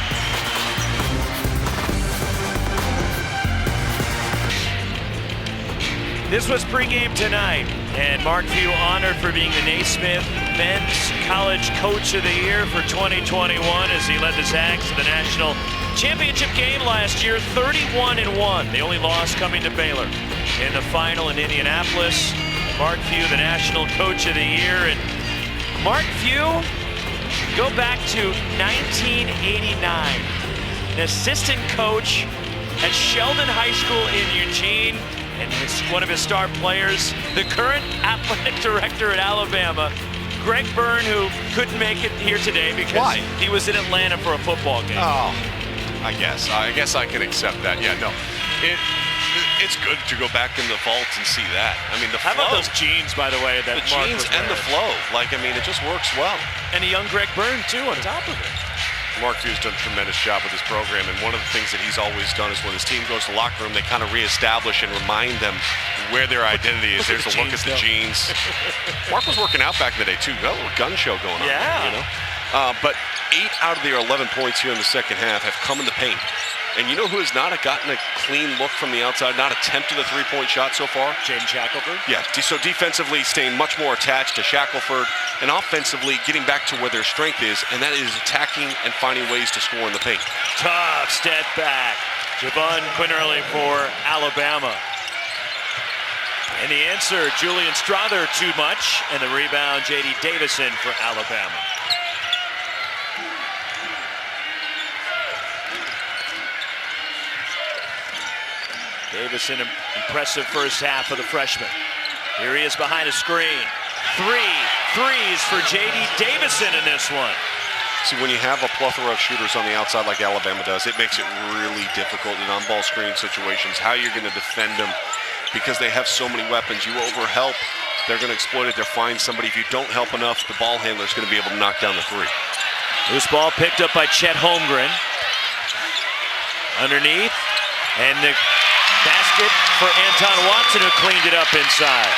This was pregame tonight, and Mark Few honored for being the Naismith Men's College Coach of the Year for 2021 as he led the Zags to the national championship game last year, 31-1. The only loss coming to Baylor in the final in Indianapolis. Mark Few, the national coach of the year. And Mark Few, go back to 1989, an assistant coach at Sheldon High School in Eugene, and one of his star players, the current athletic director at Alabama, Greg Byrne, who couldn't make it here today because he was in Atlanta for a football game. Oh, I guess I can accept that. Yeah, no, it's good to go back in the vault and see that. I mean, the How flow, about those jeans, by the way, that the Mark jeans was and the wearing? flow. Like, I mean, it just works well. And a young Greg Byrne, too, on top of it. Mark Few's done a tremendous job with his program, and one of the things that he's always done is when his team goes to the locker room, they kind of reestablish and remind them where their identity is. There's a look at the jeans. Mark was working out back in the day, too. Got a little gun show going on. Yeah. You know? But 8 out of their 11 points here in the second half have come in the paint. And you know who has not gotten a clean look from the outside, not attempted a three-point shot so far? Jaden Shackelford. Yeah, so defensively staying much more attached to Shackelford, and offensively getting back to where their strength is, and that is attacking and finding ways to score in the paint. Tough step back. Javon Quinterly for Alabama. And the answer, Julian Strother, too much. And the rebound, J.D. Davison for Alabama. Davison, impressive first half of the freshman. Here he is behind a screen. 3 threes for J.D. Davison in this one. See, when you have a plethora of shooters on the outside like Alabama does, it makes it really difficult in on-ball screen situations, how you're going to defend them, because they have so many weapons. You overhelp, they're going to exploit it. They'll find somebody. If you don't help enough, the ball handler's going to be able to knock down the three. Loose ball picked up by Chet Holmgren. Underneath, and the basket for Anton Watson, who cleaned it up inside.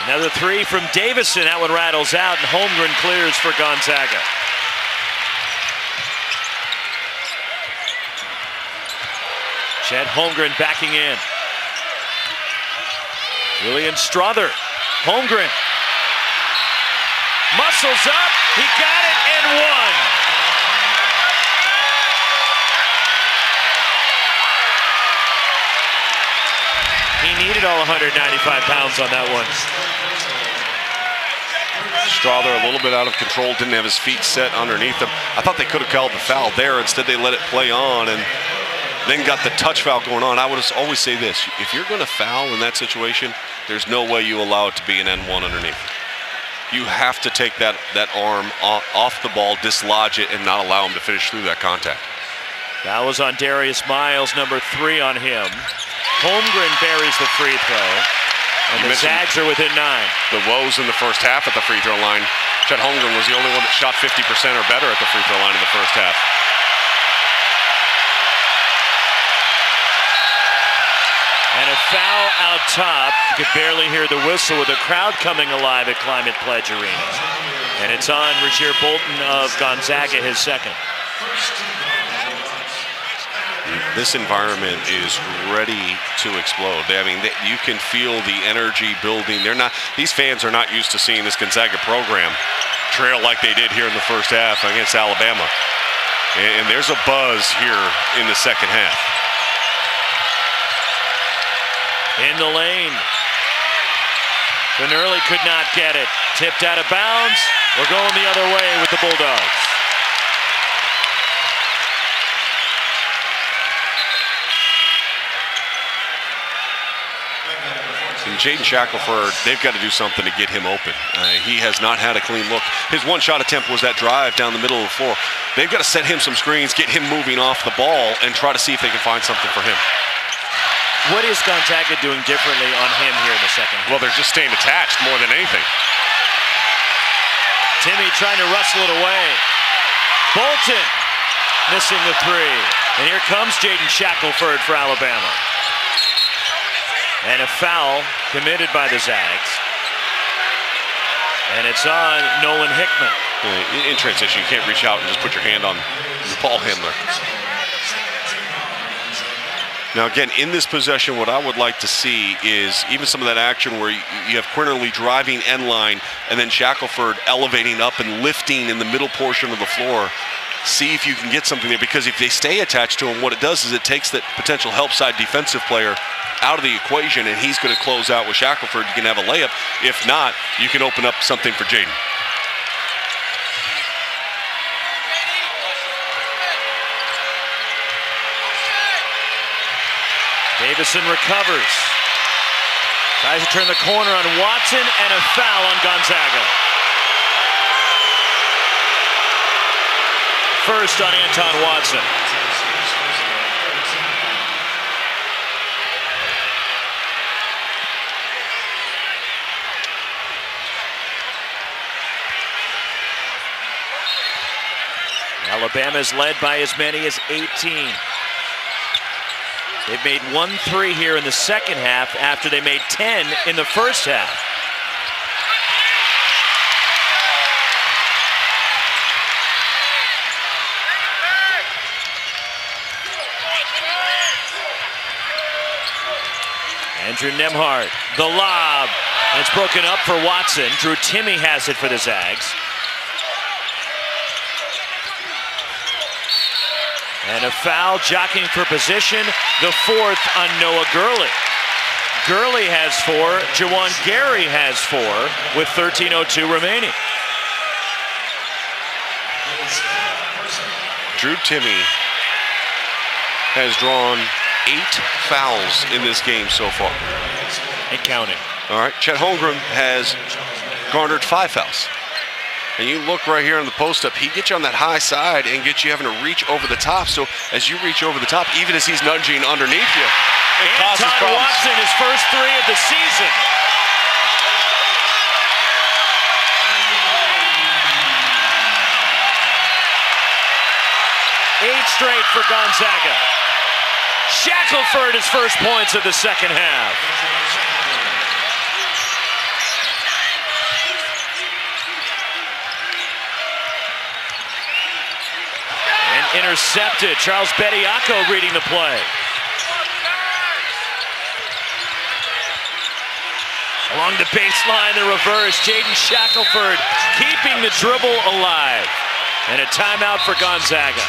Another 3 from Davison. That one rattles out, and Holmgren clears for Gonzaga. Chet Holmgren backing in. Julian Strother. Holmgren. Muscles up. He got it and one. He needed all 195 pounds on that one. Strother a little bit out of control, didn't have his feet set underneath him. I thought they could have called the foul there. Instead, they let it play on and then got the touch foul going on. I would always say this: if you're going to foul in that situation, there's no way you allow it to be an N1 underneath. You have to take that arm off the ball, dislodge it, and not allow him to finish through that contact. That was on Darius Miles, number 3 on him. Holmgren buries the free throw, and the Zags are within 9. The woes in the first half at the free throw line. Chet Holmgren was the only one that shot 50% or better at the free throw line in the first half. And a foul out top. You could barely hear the whistle with the crowd coming alive at Climate Pledge Arena. And it's on Rasir Bolton of Gonzaga, his second. This environment is ready to explode. I mean, you can feel the energy building. These fans are not used to seeing this Gonzaga program trail like they did here in the first half against Alabama. And there's a buzz here in the second half. In the lane. Bennerly could not get it. Tipped out of bounds. We're going the other way with the Bulldogs. And Jaden Shackelford, they've got to do something to get him open. He has not had a clean look. His one shot attempt was that drive down the middle of the floor. They've got to set him some screens, get him moving off the ball, and try to see if they can find something for him. What is Gonzaga doing differently on him here in the second half? Well, they're just staying attached more than anything. Timmy trying to wrestle it away. Bolton missing the 3. And here comes Jaden Shackelford for Alabama. And a foul committed by the Zags. And it's on Nolan Hickman. In transition, you can't reach out and just put your hand on the ball handler. Now, again, in this possession, what I would like to see is even some of that action where you have Quinterly driving end line and then Shackelford elevating up and lifting in the middle portion of the floor. See if you can get something there, because if they stay attached to him, what it does is it takes that potential help side defensive player out of the equation, and he's going to close out with Shackelford. You can have a layup. If not, you can open up something for Jaden. Davison recovers. Tries to turn the corner on Watson, and a foul on Gonzaga. First on Anton Watson. Alabama is led by as many as 18. They've made 1 3 here in the second half after they made 10 in the first half. Andrew Nembhard, the lob. And it's broken up for Watson. Drew Timme has it for the Zags. And a foul, jockeying for position, the fourth on Noah Gurley. Gurley has 4, Jawan Gary has 4 with 13:02 remaining. Drew Timme has drawn 8 fouls in this game so far. And counting. All right, Chet Holmgren has garnered 5 fouls. And you look right here on the post-up, he gets you on that high side and gets you having to reach over the top. So as you reach over the top, even as he's nudging underneath you, it causes Anton problems. Watson, his first 3 of the season. Eight straight for Gonzaga. Shackelford, his first points of the second half. And intercepted. Charles Bediako reading the play. Along the baseline, the reverse. Jaden Shackelford keeping the dribble alive. And a timeout for Gonzaga.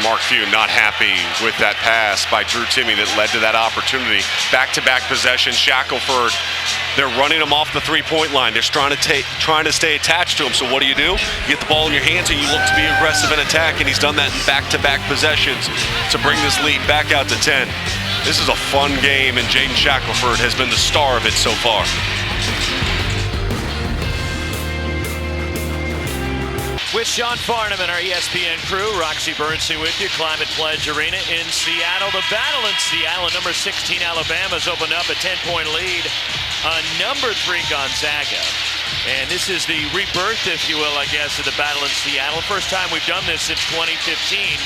Mark Few not happy with that pass by Drew Timme that led to that opportunity. Back-to-back possession, Shackelford. They're running him off the three-point line. They're trying to stay attached to him. So what do? You get the ball in your hands and you look to be aggressive in attack, and he's done that in back-to-back possessions to bring this lead back out to 10. This is a fun game, and Jaden Shackelford has been the star of it so far. With Sean Farnham and our ESPN crew, Roxy Bernstein with you, Climate Pledge Arena in Seattle. The battle in Seattle, number 16 Alabama's opened up a 10-point lead on number 3 Gonzaga. And this is the rebirth, if you will, I guess, of the battle in Seattle. First time we've done this since 2015.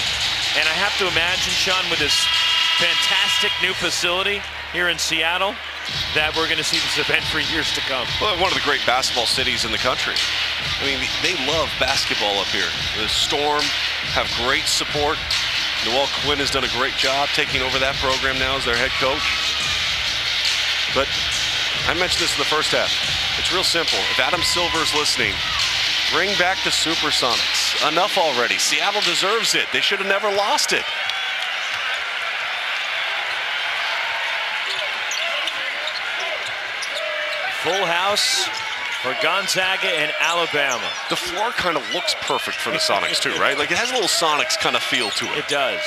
And I have to imagine, Sean, with this fantastic new facility here in Seattle, that we're going to see this event for years to come. Well, one of the great basketball cities in the country. I mean, they love basketball up here. The Storm have great support. Noel Quinn has done a great job taking over that program now as their head coach. But I mentioned this in the first half. It's real simple. If Adam Silver's listening, bring back the Supersonics. Enough already. Seattle deserves it. They should have never lost it. Full house for Gonzaga and Alabama. The floor kind of looks perfect for the Sonics too, right? Like it has a little Sonics kind of feel to it. It does.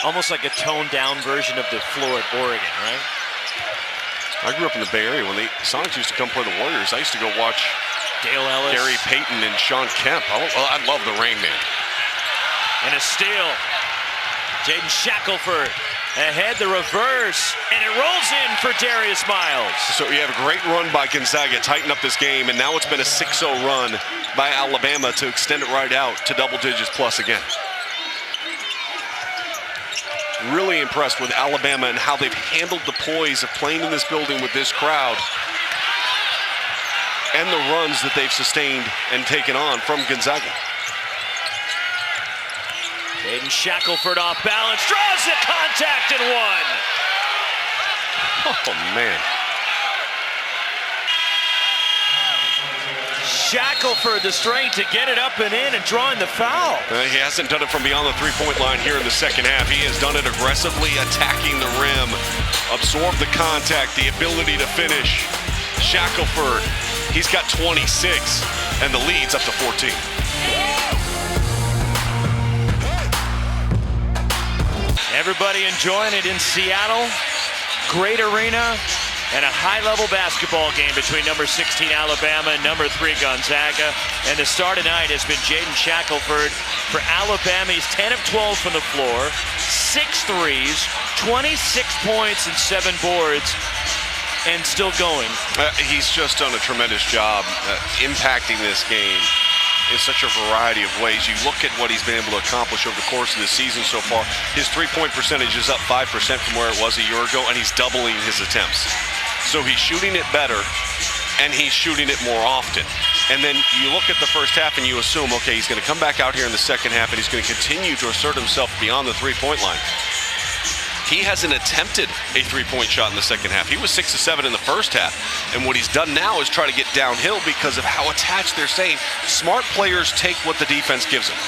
Almost like a toned down version of the floor at Oregon, right? I grew up in the Bay Area when the Sonics used to come play the Warriors. I used to go watch Dale Ellis, Gary Payton, and Sean Kemp. I love the Rain Man. And a steal. Jaden Shackelford ahead, the reverse, and it rolls in for Darius Miles. So you have a great run by Gonzaga, tighten up this game, and now it's been a 6-0 run by Alabama to extend it right out to double digits plus again. Really impressed with Alabama and how they've handled the poise of playing in this building with this crowd and the runs that they've sustained and taken on from Gonzaga. Jaden Shackelford off balance, draws the contact and one. Oh, man. Shackelford, the strength to get it up and in and drawing the foul. He hasn't done it from beyond the three-point line here in the second half. He has done it aggressively, attacking the rim, absorb the contact, the ability to finish. Shackelford, he's got 26, and the lead's up to 14. Everybody enjoying it in Seattle. Great arena and a high-level basketball game between number 16 Alabama and number 3 Gonzaga. And the star tonight has been Jaden Shackelford for Alabama. He's 10 of 12 from the floor, 6 threes, 26 points and 7 boards, and still going. He's just done a tremendous job impacting this game in such a variety of ways. You look at what he's been able to accomplish over the course of the season so far. His three-point percentage is up 5% from where it was a year ago, and he's doubling his attempts. So he's shooting it better, and he's shooting it more often. And then you look at the first half and you assume, okay, he's going to come back out here in the second half and he's going to continue to assert himself beyond the three-point line. He hasn't attempted a three-point shot in the second half. He was 6 of 7 in the first half. And what he's done now is try to get downhill because of how attached they're staying. Smart players take what the defense gives them.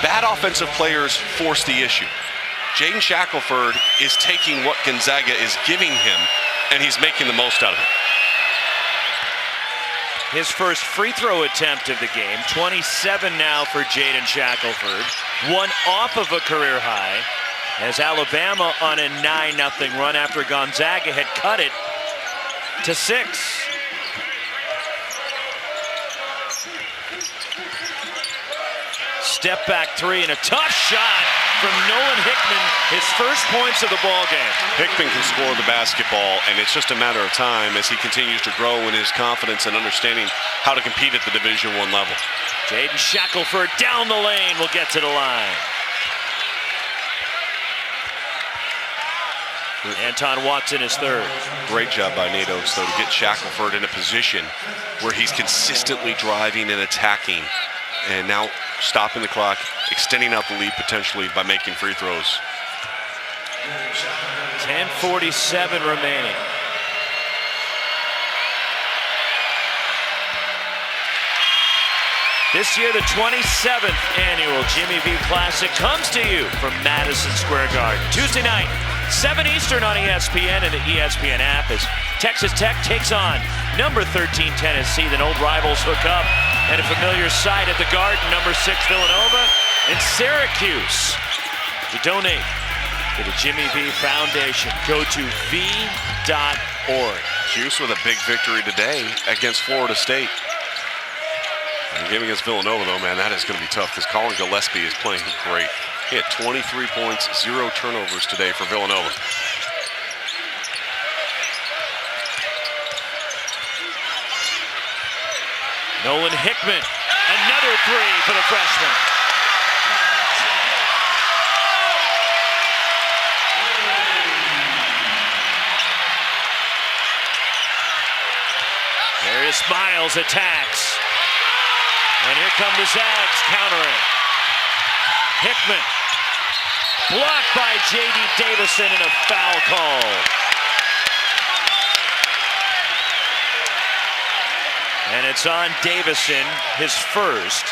Bad offensive players force the issue. Jaden Shackelford is taking what Gonzaga is giving him, and he's making the most out of it. His first free throw attempt of the game, 27 now for Jaden Shackelford. One off of a career high as Alabama on a 9-0 run after Gonzaga had cut it to 6. Step back three and a tough shot from Nolan Hickman, his first points of the ball game. Hickman can score the basketball, and it's just a matter of time as he continues to grow in his confidence and understanding how to compete at the Division I level. Jaden Shackelford down the lane will get to the line. Anton Watson is third. Great job by Nate Oates, though, to get Shackelford in a position where he's consistently driving and attacking, and now stopping the clock, extending out the lead potentially by making free throws. 10:47 remaining. This year, the 27th annual Jimmy V Classic comes to you from Madison Square Garden. Tuesday night, 7 Eastern on ESPN and the ESPN app as Texas Tech takes on number 13 Tennessee. Then old rivals hook up and a familiar sight at the Garden, number 6 Villanova and Syracuse. To donate to the Jimmy V Foundation, go to v.org. Cuse with a big victory today against Florida State. And the game against Villanova, though, man, that is going to be tough because Colin Gillespie is playing great. He had 23 points, 0 turnovers today for Villanova. Nolan Hickman, another three for the freshman. Darius Miles attacks. And here come the Zags countering. Hickman blocked by J.D. Davison and a foul call. And it's on Davison, his first.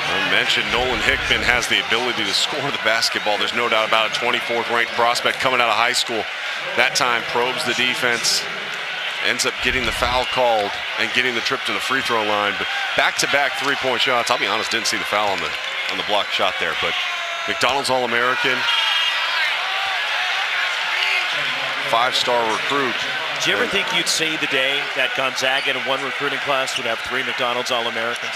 I mentioned Nolan Hickman has the ability to score the basketball. There's no doubt about it. 24th ranked prospect coming out of high school. That time probes the defense. Ends up getting the foul called and getting the trip to the free throw line. But back-to-back three-point shots. I'll be honest, didn't see the foul on the blocked shot there. But McDonald's All-American, 5-star recruit. Did you ever think you'd see the day that Gonzaga in one recruiting class would have 3 McDonald's All-Americans?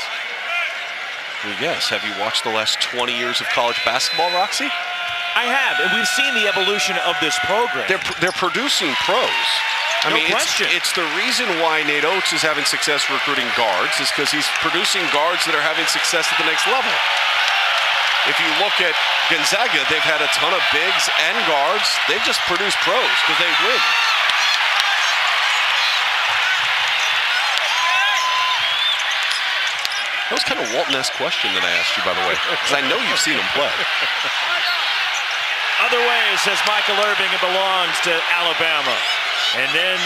Well, yes. Have you watched the last 20 years of college basketball, Roxy? I have, and we've seen the evolution of this program. They're producing pros. I mean, question. It's the reason why Nate Oates is having success recruiting guards is because he's producing guards that are having success at the next level. If you look at Gonzaga, they've had a ton of bigs and guards. They've just produced pros because they win. That was kind of a Walton-esque question that I asked you, by the way, because I know you've seen him play. Other way, says Michael Irving, it belongs to Alabama. And then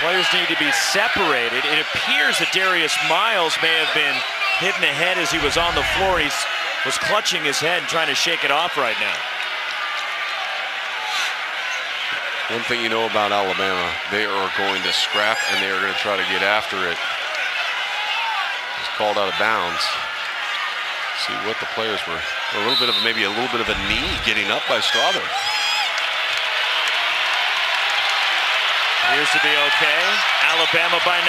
players need to be separated. It appears that Darius Miles may have been hit in the head as he was on the floor. He was clutching his head and trying to shake it off right now. One thing you know about Alabama, they are going to scrap and they are going to try to get after it. It's called out of bounds. See what the players were. Maybe a little bit of a knee getting up by Strawther. Appears to be okay. Alabama by 9.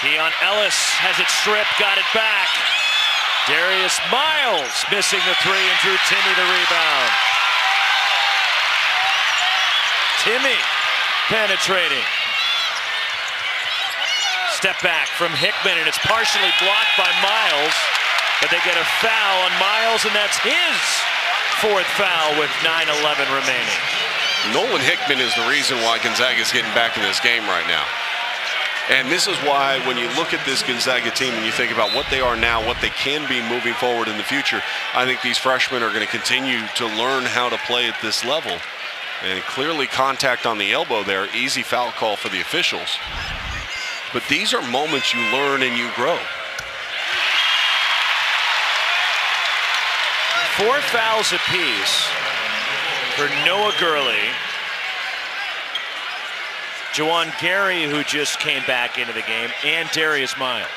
Keon Ellis has it stripped, got it back. Darius Miles missing the 3 and Drew Timme the rebound. Timme penetrating. Step back from Hickman, and it's partially blocked by Miles, but they get a foul on Miles, and that's his 4th foul with 9:11 remaining. Nolan Hickman is the reason why Gonzaga is getting back in this game right now. And this is why when you look at this Gonzaga team and you think about what they are now, what they can be moving forward in the future, I think these freshmen are going to continue to learn how to play at this level. And clearly contact on the elbow there, easy foul call for the officials. But these are moments you learn and you grow. 4 fouls apiece for Noah Gurley. Juwan Gary, who just came back into the game, and Darius Miles.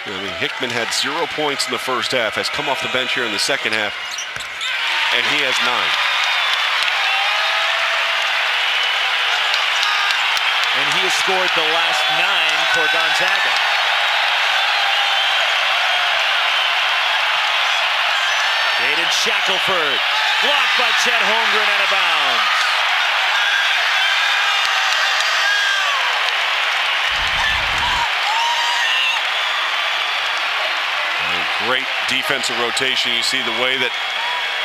I mean, Hickman had 0 points in the first half, has come off the bench here in the second half, and he has 9. And he has scored the last 9 for Gonzaga. Jaden Shackelford, blocked by Chet Holmgren, out of bounds. Great defensive rotation. You see the way that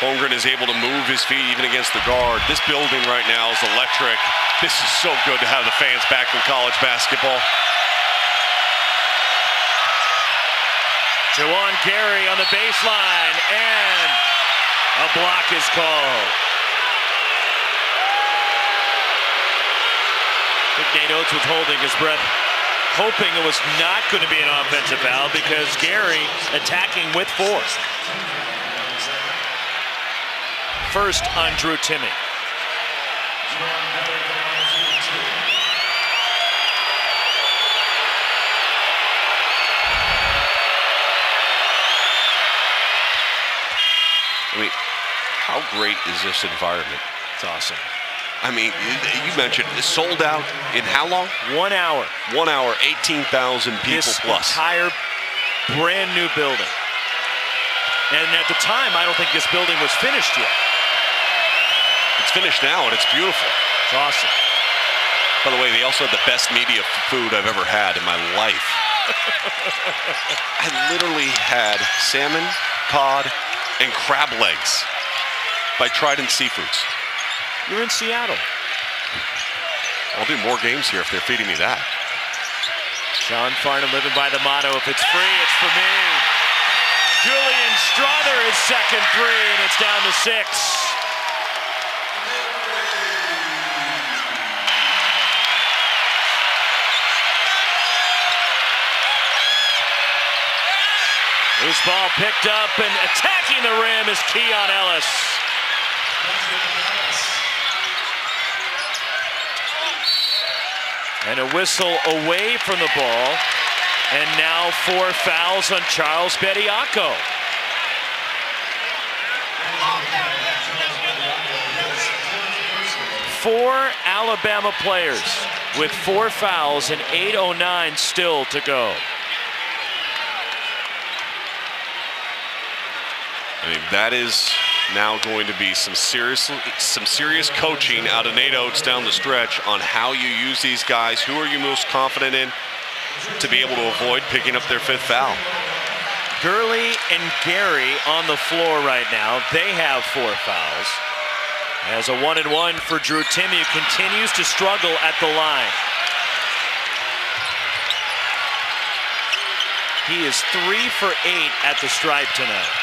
Holmgren is able to move his feet even against the guard. This building right now is electric. This is so good to have the fans back in college basketball. Juwan Gary on the baseline, and a block is called. I think Nate Oates was holding his breath, hoping it was not going to be an offensive foul because Gary attacking with force. First on Drew Timme. I mean, how great is this environment? It's awesome. I mean, you mentioned it's sold out in how long? 1 hour. 1 hour, 18,000 people This plus. entire brand new building. And at the time, I don't think this building was finished yet. It's finished now, and it's beautiful. It's awesome. By the way, they also had the best media food I've ever had in my life. I literally had salmon, cod, and crab legs by Trident Seafoods. You're in Seattle. I'll do more games here if they're feeding me that. Sean Farnham living by the motto, if it's free, it's for me. Julian Strother, his second 3, and it's down to 6. Loose ball picked up, and attacking the rim is Keon Ellis. And a whistle away from the ball. And now 4 fouls on Charles Bediako. Four Alabama players with 4 fouls and 8:09 still to go. I mean, that is now going to be some serious coaching out of Nate Oates down the stretch on how you use these guys. Who are you most confident in to be able to avoid picking up their 5th foul? Gurley and Gary on the floor right now. They have 4 fouls. As a 1-and-1 for Drew Timme, who continues to struggle at the line. He is 3 for 8 at the stripe tonight.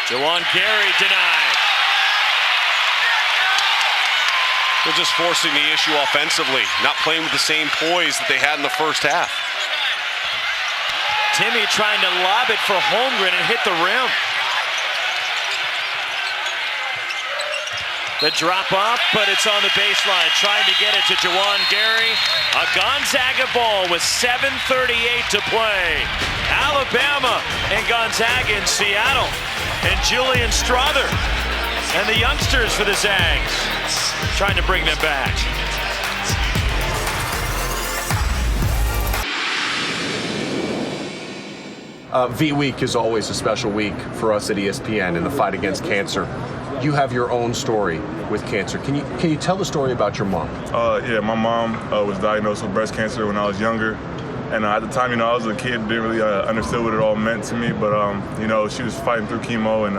Juwan Gary denied. They're just forcing the issue offensively, not playing with the same poise that they had in the first half. Timme trying to lob it for Holmgren and hit the rim. The drop off, but it's on the baseline. Trying to get it to Juwan Gary. A Gonzaga ball with 7:38 to play. Alabama and Gonzaga in Seattle. And Julian Strother and the youngsters for the Zags trying to bring them back. V Week is always a special week for us at ESPN in the fight against cancer. You have your own story with cancer. Can you tell the story about your mom? Yeah, my mom was diagnosed with breast cancer when I was younger. And at the time, I was a kid, didn't really understand what it all meant to me. But, she was fighting through chemo, and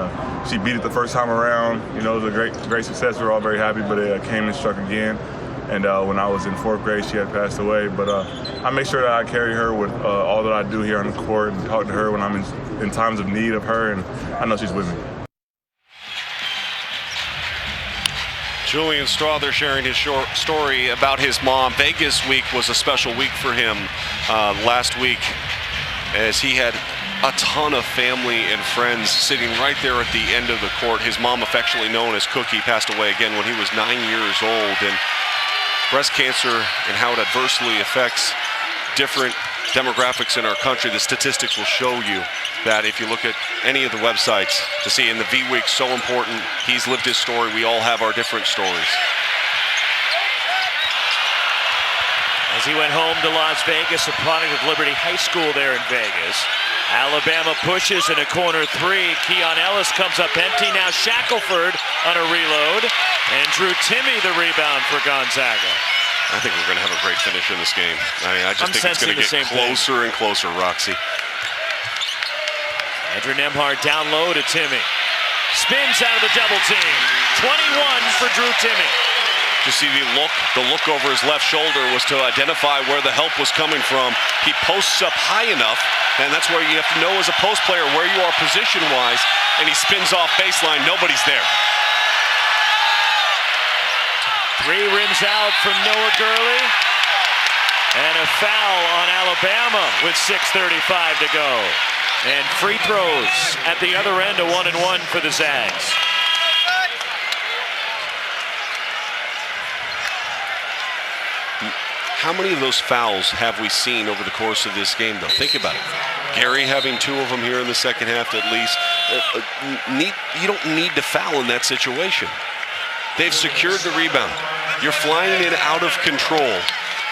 she beat it the first time around. It was a great success. We were all very happy, but it came and struck again. And when I was in 4th grade, she had passed away. But I make sure that I carry her with all that I do here on the court and talk to her when I'm in times of need of her, and I know she's with me. Julian Strother sharing his short story about his mom. Vegas week was a special week for him last week, as he had a ton of family and friends sitting right there at the end of the court. His mom, affectionately known as Cookie, passed away again when he was 9 years old. And breast cancer and how it adversely affects different demographics in our country, the statistics will show you that if you look at any of the websites to see. In the V Week, so important. He's lived his story. We all have our different stories. As he went home to Las Vegas, a product of Liberty High School there in Vegas. Alabama pushes in a corner three. Keon Ellis comes up empty. Now Shackelford on a reload. And Drew Timme the rebound for Gonzaga. I think we're going to have a great finish in this game. I mean, I just think it's going to get closer and closer, Roxy. Andrew Nembhard down low to Timme. Spins out of the double team. 21 for Drew Timme. You see the look over his left shoulder was to identify where the help was coming from. He posts up high enough, and that's where you have to know as a post player where you are position-wise, and he spins off baseline. Nobody's there. Three rims out from Noah Gurley. And a foul on Alabama with 6:35 to go. And free throws at the other end, a 1-and-1 for the Zags. How many of those fouls have we seen over the course of this game, though? Think about it. Gary having two of them here in the second half at least. You don't need to foul in that situation. They've secured the rebound. You're flying in out of control.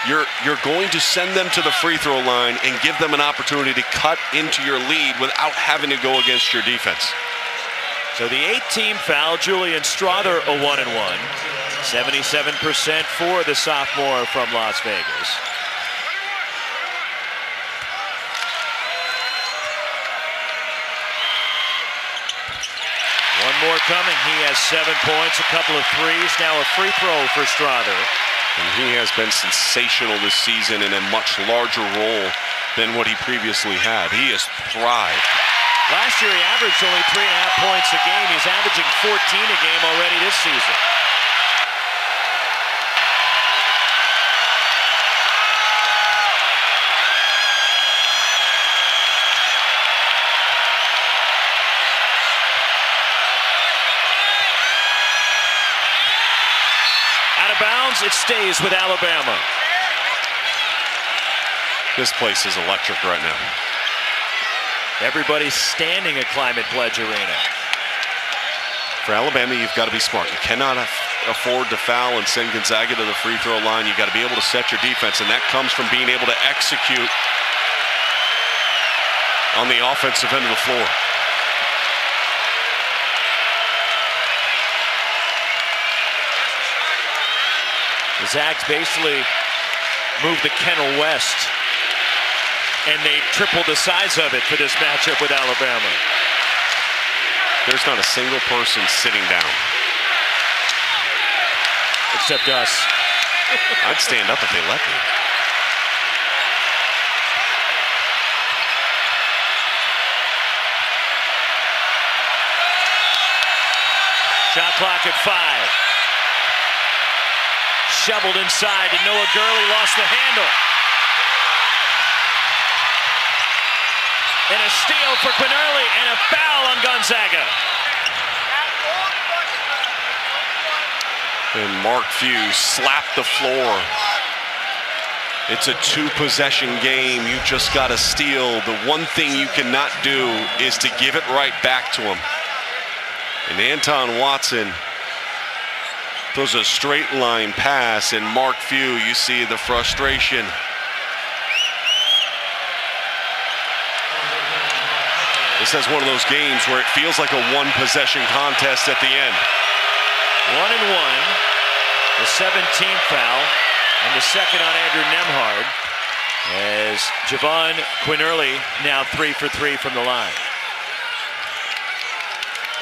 You're going to send them to the free throw line and give them an opportunity to cut into your lead without having to go against your defense. So the 8th-team foul, Julian Strother, a 1-and-1. 77% for the sophomore from Las Vegas. One more coming. He has 7 points, a couple of threes, now a free throw for Strother. And he has been sensational this season in a much larger role than what he previously had. He has thrived. Last year he averaged only 3.5 points a game. He's averaging 14 a game already this season. Bounds, it stays with Alabama. This place is electric right now. Everybody's standing at Climate Pledge Arena. For Alabama, you've got to be smart. You cannot afford to foul and send Gonzaga to the free throw line. You've got to be able to set your defense, and that comes from being able to execute on the offensive end of the floor. The Zags basically moved the Kennel West, and they tripled the size of it for this matchup with Alabama. There's not a single person sitting down. Except us. I'd stand up if they let me. Shot clock at 5. Shoveled inside, and Noah Gurley lost the handle. And a steal for Quinerly, and a foul on Gonzaga. And Mark Few slapped the floor. It's a 2-possession game. You just got to steal. The one thing you cannot do is to give it right back to him. And Anton Watson throws a straight line pass, and Mark Few, you see the frustration. This is one of those games where it feels like a 1-possession contest at the end. 1-and-1, the 17th foul, and the second on Andrew Nembhard, as Javon Quinerly now 3 for 3 from the line.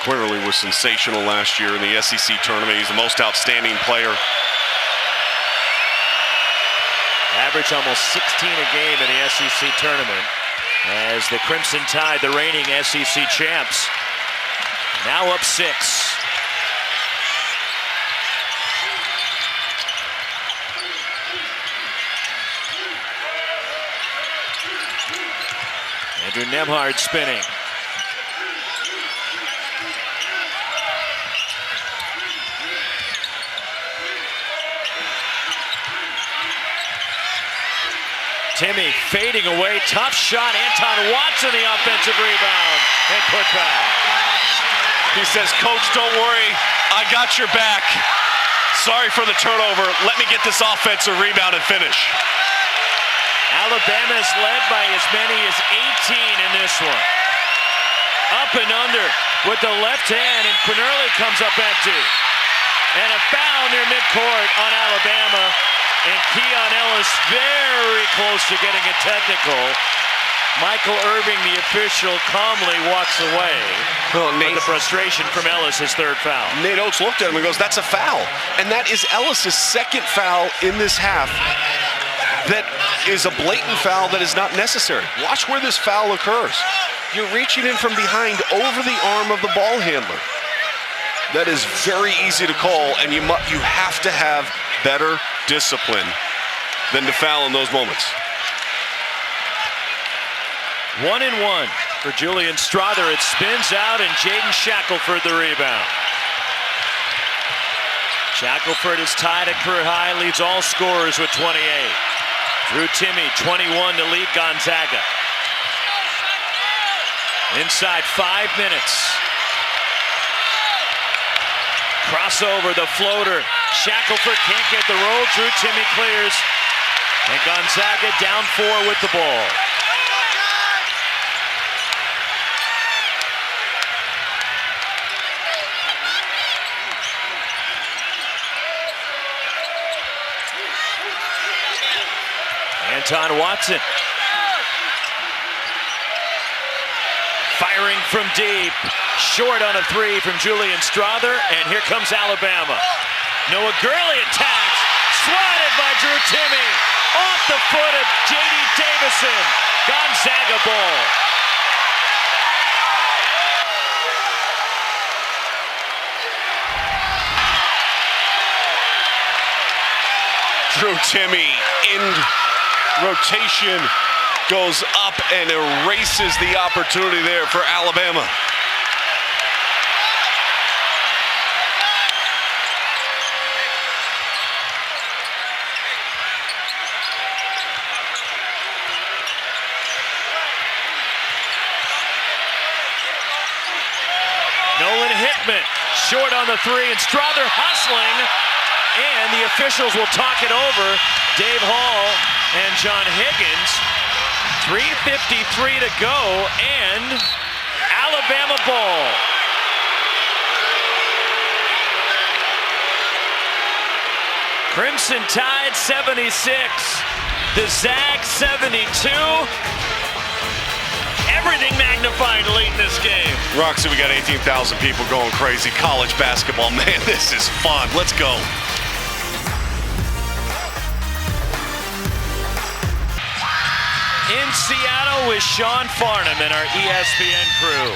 Quinerly was sensational last year in the SEC tournament. He's the most outstanding player. Average almost 16 a game in the SEC tournament, as the Crimson Tide, the reigning SEC champs, now up 6. Andrew Nembhard spinning. Timmy fading away, tough shot. Anton Watson, the offensive rebound and put back. He says, Coach, don't worry, I got your back. Sorry for the turnover. Let me get this offensive rebound and finish. Alabama is led by as many as 18 in this one. Up and under with the left hand, and Quinerly comes up empty. And a foul near midcourt on Alabama. And Keon Ellis very close to getting a technical. Michael Irving, the official, calmly walks away. Well, But the frustration from Ellis, his third foul. Nate Oates looked at him and goes, that's a foul. And that is Ellis's second foul in this half. That is a blatant foul that is not necessary. Watch where this foul occurs. You're reaching in from behind over the arm of the ball handler. That is very easy to call, and you have to have better discipline than to foul in those moments. 1-and-1 for Julian Strother. It spins out, and Jaden Shackelford the rebound. Shackelford is tied at career high, leads all scorers with 28. Drew Timme, 21 to lead Gonzaga. Inside 5 minutes. Crossover, the floater. Shackelford can't get the roll. Drew Timme clears. And Gonzaga down 4 with the ball. Anton Watson. Firing from deep. Short on a 3 from Julian Strother, and here comes Alabama. Noah Gurley attacks, swatted by Drew Timme. Off the foot of J.D. Davison. Gonzaga ball. Drew Timme in rotation goes up and erases the opportunity there for Alabama. Nolan Hickman short on the 3, and Strother hustling, and the officials will talk it over. Dave Hall and John Higgins. 3:53 to go, and Alabama ball. Crimson Tide 76, the Zags 72. Everything magnified late in this game. Roxy, we got 18,000 people going crazy. College basketball, man, this is fun. Let's go. In Seattle with Sean Farnham and our ESPN crew.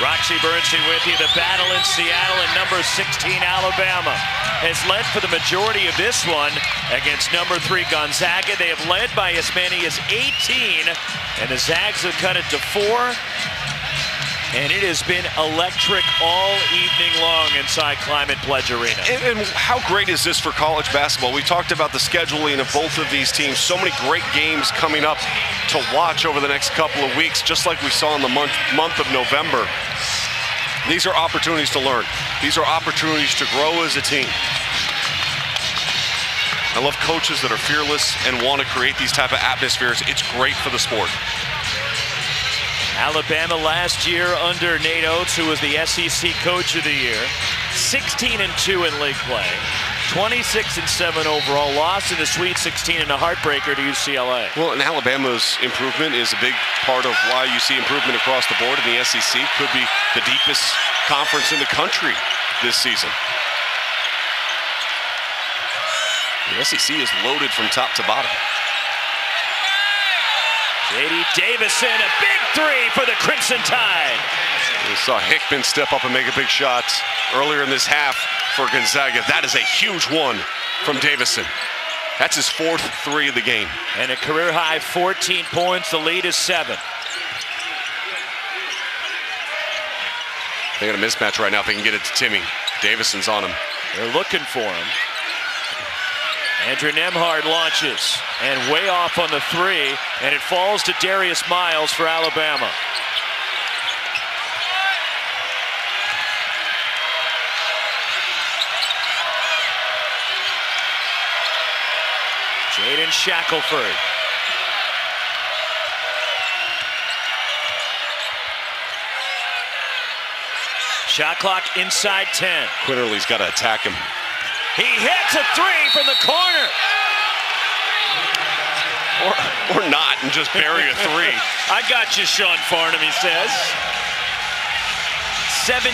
Roxy Bernstein with you. The battle in Seattle, and number 16 Alabama has led for the majority of this one against number 3 Gonzaga. They have led by as many as 18, and the Zags have cut it to 4. And it has been electric all evening long inside Climate Pledge Arena. And how great is this for college basketball? We talked about the scheduling of both of these teams. So many great games coming up to watch over the next couple of weeks, just like we saw in the month of November. These are opportunities to learn. These are opportunities to grow as a team. I love coaches that are fearless and want to create these type of atmospheres. It's great for the sport. Alabama last year under Nate Oates, who was the SEC Coach of the Year, 16-2 in league play, 26-7 overall, lost in the Sweet 16 and a heartbreaker to UCLA. Well, and Alabama's improvement is a big part of why you see improvement across the board in the SEC. Could be the deepest conference in the country this season. The SEC is loaded from top to bottom. J.D. Davison, a big 3 for the Crimson Tide. We saw Hickman step up and make a big shot earlier in this half for Gonzaga. That is a huge one from Davison. That's his 4th 3 of the game. And a career high 14 points. The lead is 7. They got a mismatch right now if they can get it to Timmy. Davison's on him. They're looking for him. Andrew Nembhard launches and way off on the three, and it falls to Darius Miles for Alabama. Jaden Shackelford. Shot clock inside 10. Quinterly's got to attack him. He hits a three from the corner. Or not, and just bury a three. I got you, Sean Farnham, he says. 17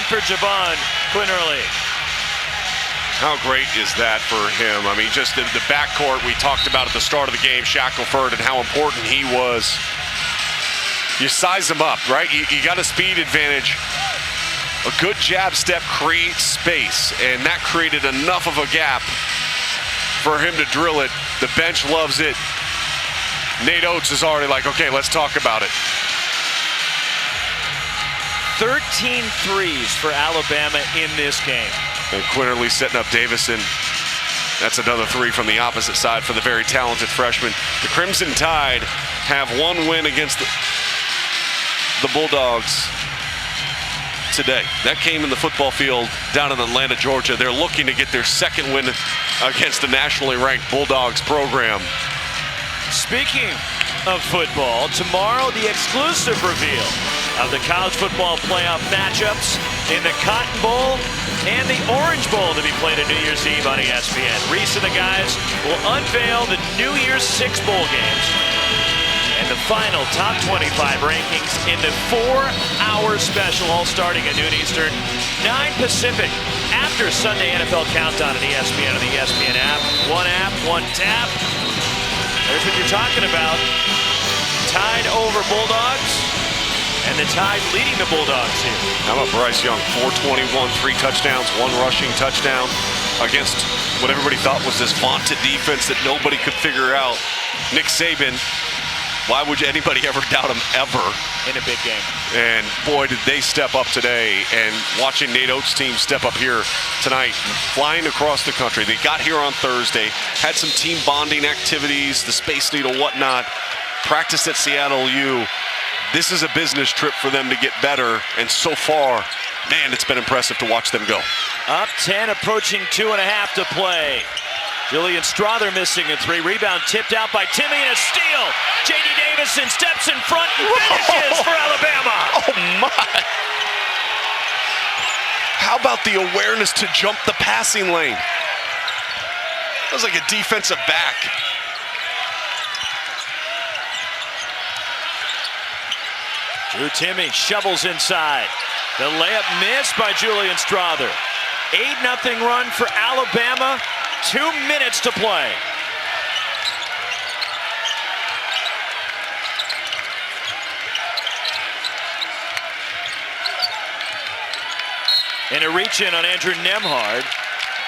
for Javon Quinterly. How great is that for him? I mean, just the backcourt we talked about at the start of the game, Shackelford, and how important he was. You size him up, right? You got a speed advantage. A good jab step creates space, and that created enough of a gap for him to drill it. The bench loves it. Nate Oates is already like, okay, let's talk about it. 13 threes for Alabama in this game. And Quinterly setting up Davison. That's another three from the opposite side for the very talented freshman. The Crimson Tide have one win against the Bulldogs today. That came in the football field down in Atlanta, Georgia. They're looking to get their second win against the nationally ranked Bulldogs program. Speaking of football, tomorrow the exclusive reveal of the college football playoff matchups in the Cotton Bowl and the Orange Bowl to be played on New Year's Eve on ESPN. Reese and the guys will unveil the New Year's 6 bowl games and the final top 25 rankings in the 4-hour special, all starting at noon Eastern, 9 Pacific, after Sunday NFL Countdown at ESPN and the ESPN app. One tap. There's what you're talking about. Tide over Bulldogs, and the Tide leading the Bulldogs here. How about Bryce Young? 421, 3 touchdowns, 1 rushing touchdown against what everybody thought was this vaunted defense that nobody could figure out. Nick Saban, why would anybody ever doubt him ever? In a big game. And boy, did they step up today. And watching Nate Oates' team step up here tonight, flying across the country. They got here on Thursday, had some team bonding activities, the Space Needle, whatnot, practiced at Seattle U. This is a business trip for them to get better. And so far, man, it's been impressive to watch them go. Up 10, approaching 2.5 to play. Julian Strother missing a 3. Rebound tipped out by Timmy and a steal. J.D. Davison steps in front and finishes for Alabama. Oh, my. How about the awareness to jump the passing lane? That was like a defensive back. Drew Timmy shovels inside. The layup missed by Julian Strother. 8-0 run for Alabama. 2 minutes to play. And a reach in on Andrew Nembhard.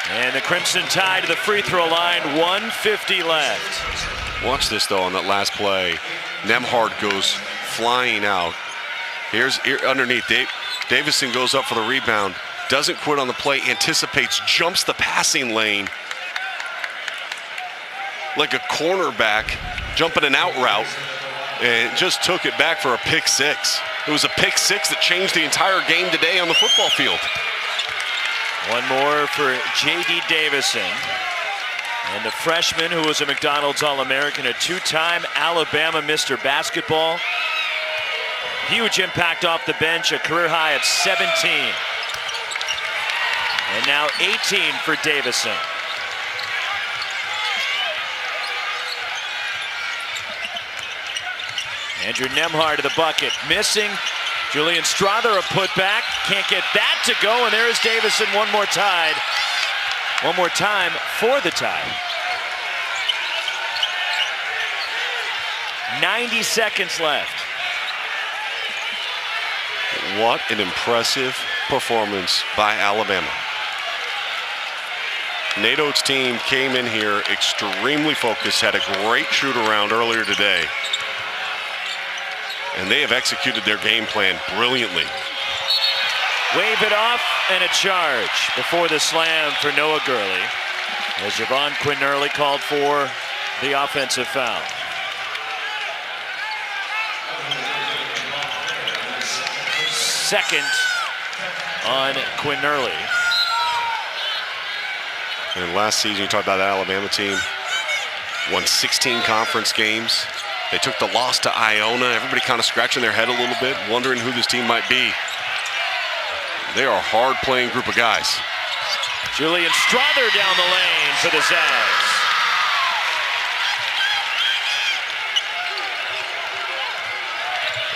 And the Crimson Tide to the free throw line, 1:50 left. Watch this though on that last play. Nembhard goes flying out. Here's underneath. Davison goes up for the rebound. Doesn't quit on the play, anticipates, jumps the passing lane like a cornerback jumping an out route, and just took it back for a pick 6. It was a pick 6 that changed the entire game today on the football field. One more for J.D. Davison. And the freshman who was a McDonald's All-American, a 2-time Alabama Mr. Basketball. Huge impact off the bench, a career high of 17. And now 18 for Davison. Andrew Nembhard to the bucket, missing. Julian Strother a putback, can't get that to go, and there is Davison one more time for the Tide. 90 seconds left. What an impressive performance by Alabama. Nate Oates' team came in here extremely focused, had a great shoot around earlier today. And they have executed their game plan brilliantly. Wave it off and a charge before the slam for Noah Gurley, as Javon Quinn-Early called for the offensive foul. Second on Quinn-Early. And last season, you talked about that Alabama team, won 16 conference games. They took the loss to Iona. Everybody kind of scratching their head a little bit, wondering who this team might be. They are a hard-playing group of guys. Julian Strother down the lane for the Zags.